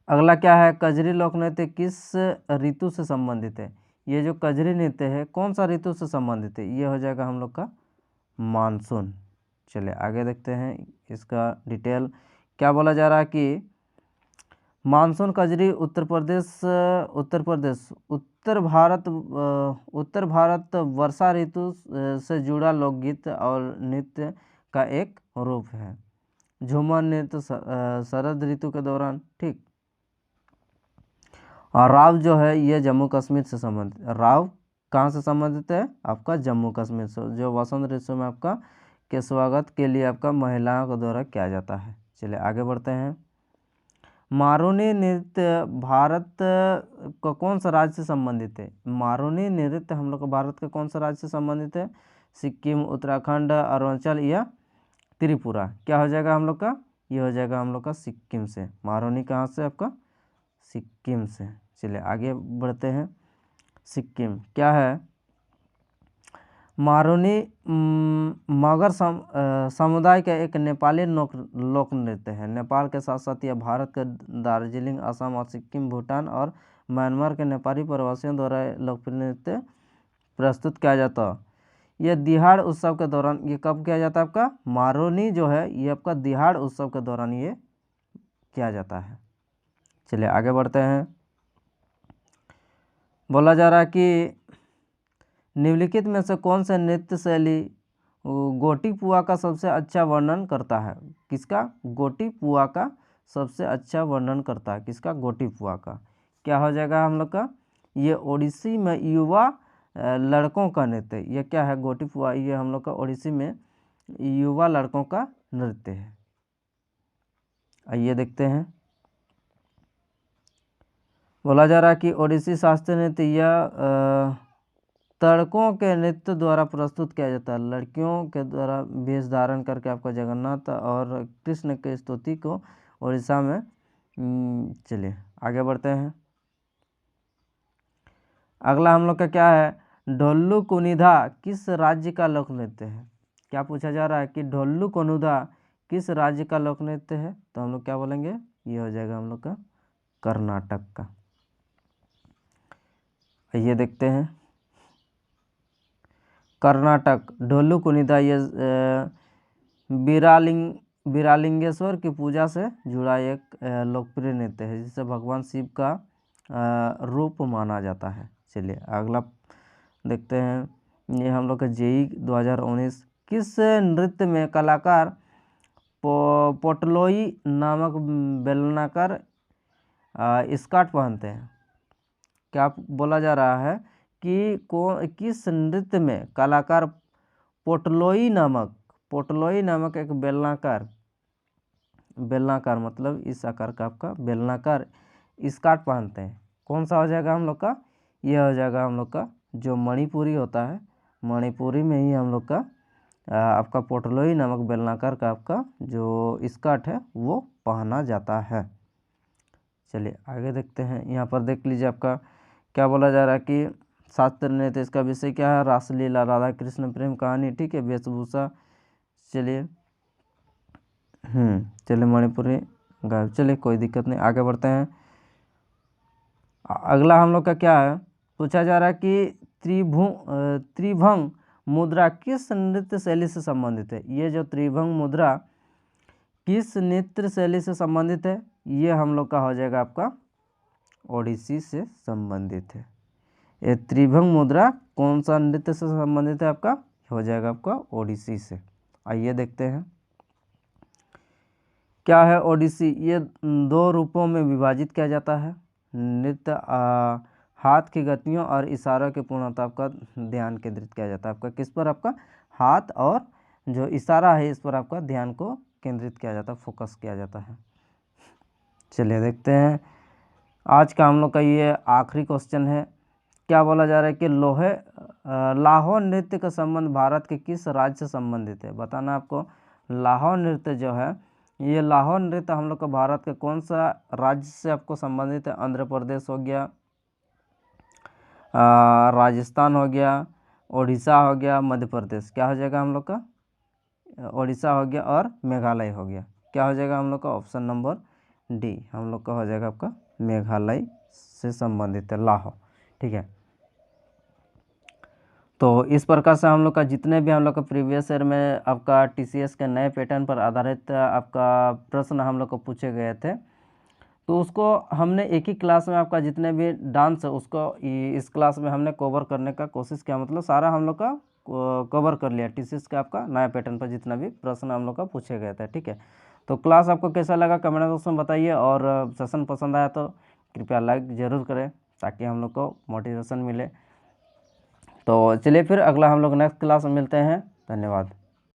अगला क्या है, कजरी लोक नृत्य किस ऋतु से संबंधित है? ये जो कजरी नृत्य है कौन सा ऋतु से संबंधित है? ये हो जाएगा हम लोग का मानसून। चलिए आगे देखते हैं इसका डिटेल। क्या बोला जा रहा है कि मानसून कजरी उत्तर भारत वर्षा ऋतु से जुड़ा लोकगीत और नृत्य का एक रूप है। झूमर नृत्य शरद ऋतु के दौरान, ठीक। और राव जो है ये जम्मू कश्मीर से संबंधित, राव कहाँ से संबंधित है? आपका जम्मू कश्मीर से, जो वसंत ऋतु में आपका के स्वागत के लिए आपका महिलाओं के द्वारा किया जाता है। चलिए आगे बढ़ते हैं। मारूनी नृत्य भारत का कौन सा राज्य से संबंधित है? मारूनी नृत्य हम लोग का भारत का कौन सा राज्य से संबंधित है? सिक्किम, उत्तराखंड, अरुणाचल या त्रिपुरा? क्या हो जाएगा हम लोग का? ये हो जाएगा हम लोग का सिक्किम से। मारूनी कहाँ से? आपका सिक्किम से। चलिए आगे बढ़ते हैं। सिक्किम क्या है? मारूनी मगर समुदाय का एक नेपाली लोक नृत्य है। नेपाल के साथ साथ यह भारत के दार्जिलिंग, असम और सिक्किम, भूटान और म्यांमार के नेपाली प्रवासियों द्वारा लोकप्रिय नृत्य प्रस्तुत किया जाता है। यह दिहाड़ उत्सव के दौरान, ये कब किया जाता है आपका? मारूनी जो है ये आपका दिहाड़ उत्सव के दौरान ये किया जाता है। चलिए आगे बढ़ते हैं। बोला जा रहा है कि निम्नलिखित में से कौन से नृत्य शैली गोटी पुआ का सबसे अच्छा वर्णन करता है? किसका? गोटी पुआ का सबसे अच्छा वर्णन करता है। किसका? गोटी पुआ का। क्या हो जाएगा हम लोग का? ये ओडिसी में युवा लड़कों का नृत्य। ये क्या है? गोटी पुआ ये हम लोग का ओडिसी में युवा लड़कों का नृत्य है। आइए देखते हैं। बोला जा रहा है कि ओडिसी शास्त्रीय नृत्य यह तड़कों के नृत्य द्वारा प्रस्तुत किया जाता है। लड़कियों के द्वारा वेश धारण करके आपका जगन्नाथ और कृष्ण की स्तुति को उड़ीसा में। चलिए आगे बढ़ते हैं। अगला हम लोग का क्या है? ढोल्लू कुनिधा किस राज्य का लोक नृत्य है? क्या पूछा जा रहा है कि ढोल्लू कुनिधा किस राज्य का लोक नृत्य है? तो हम लोग क्या बोलेंगे? ये हो जाएगा हम लोग का कर्नाटक का। ये देखते हैं कर्नाटक ढोल्लू कुनिधा ये बिरालिंगेश्वर की पूजा से जुड़ा एक लोकप्रिय नृत्य है जिसे भगवान शिव का रूप माना जाता है। चलिए अगला देखते हैं। ये हम लोग का जेई 2019 किस नृत्य में कलाकार पोटलोई नामक बेलनाकार स्कर्ट पहनते हैं? क्या बोला जा रहा है कि किस नृत्य में कलाकार पोटलोई नामक एक बेलनाकार मतलब इस आकार का आपका बेलनाकार स्कर्ट पहनते हैं? कौन सा हो जाएगा हम लोग का? यह हो जाएगा हम लोग का जो मणिपुरी होता है, मणिपुरी में ही हम लोग का आपका पोटलोई नामक बेलनाकार का आपका जो स्कर्ट है वो पहना जाता है। चलिए आगे देखते हैं। यहाँ पर देख लीजिए आपका क्या बोला जा रहा है कि शास्त्र नृत्य इसका विषय क्या है? रासलीला, राधा कृष्ण प्रेम कहानी, ठीक है, वेशभूषा। चलिए चलिए मणिपुरी गायब। चलिए कोई दिक्कत नहीं, आगे बढ़ते हैं। अगला हम लोग का क्या है? पूछा जा रहा है कि त्रिभंग मुद्रा किस नृत्य शैली से संबंधित है? ये जो त्रिभंग मुद्रा किस नृत्य शैली से संबंधित है? ये हम लोग का हो जाएगा आपका ओडिसी से संबंधित है। ये त्रिभंग मुद्रा कौन सा नृत्य से संबंधित है? आपका हो जाएगा आपका ओडिसी से। आइए देखते हैं क्या है ओडिसी। ये दो रूपों में विभाजित किया जाता है। नृत्य हाथ की गतियों और इशारों की पूर्णता आपका ध्यान केंद्रित किया जाता है। आपका किस पर? आपका हाथ और जो इशारा है इस पर आपका ध्यान को केंद्रित किया जाता है, फोकस किया जाता है। चलिए देखते हैं। आज का हम लोग का ये आखिरी क्वेश्चन है। क्या बोला जा रहा है कि लाहौर नृत्य का संबंध भारत के किस राज्य से संबंधित है? बताना आपको लाहौर नृत्य जो है, ये लाहौर नृत्य हम लोग का भारत के कौन सा राज्य से आपको संबंधित है? आंध्र प्रदेश हो गया, राजस्थान हो गया, उड़ीसा हो गया, मध्य प्रदेश। क्या हो जाएगा हम लोग का? उड़ीसा हो गया और मेघालय हो गया। क्या हो जाएगा हम लोग का? ऑप्शन नंबर डी हम लोग का हो जाएगा आपका मेघालय से संबंधित है लाहौर। ठीक है, तो इस प्रकार से हम लोग का जितने भी हम लोग का प्रीवियस ईयर में आपका टीसीएस के नए पैटर्न पर आधारित आपका प्रश्न हम लोग को पूछे गए थे, तो उसको हमने एक ही क्लास में आपका जितने भी डांस है उसको इस क्लास में हमने कवर करने का कोशिश किया, मतलब सारा हम लोग का कवर कर लिया टीसीएस का आपका नया पैटर्न पर जितना भी प्रश्न हम लोग का पूछे गए थे। ठीक है, तो क्लास आपको कैसा लगा कमेंट बॉक्स में बताइए, और सेशन पसंद आया तो कृपया लाइक ज़रूर करें ताकि हम लोग को मोटिवेशन मिले। तो चलिए फिर अगला हम लोग नेक्स्ट क्लास में मिलते हैं। धन्यवाद।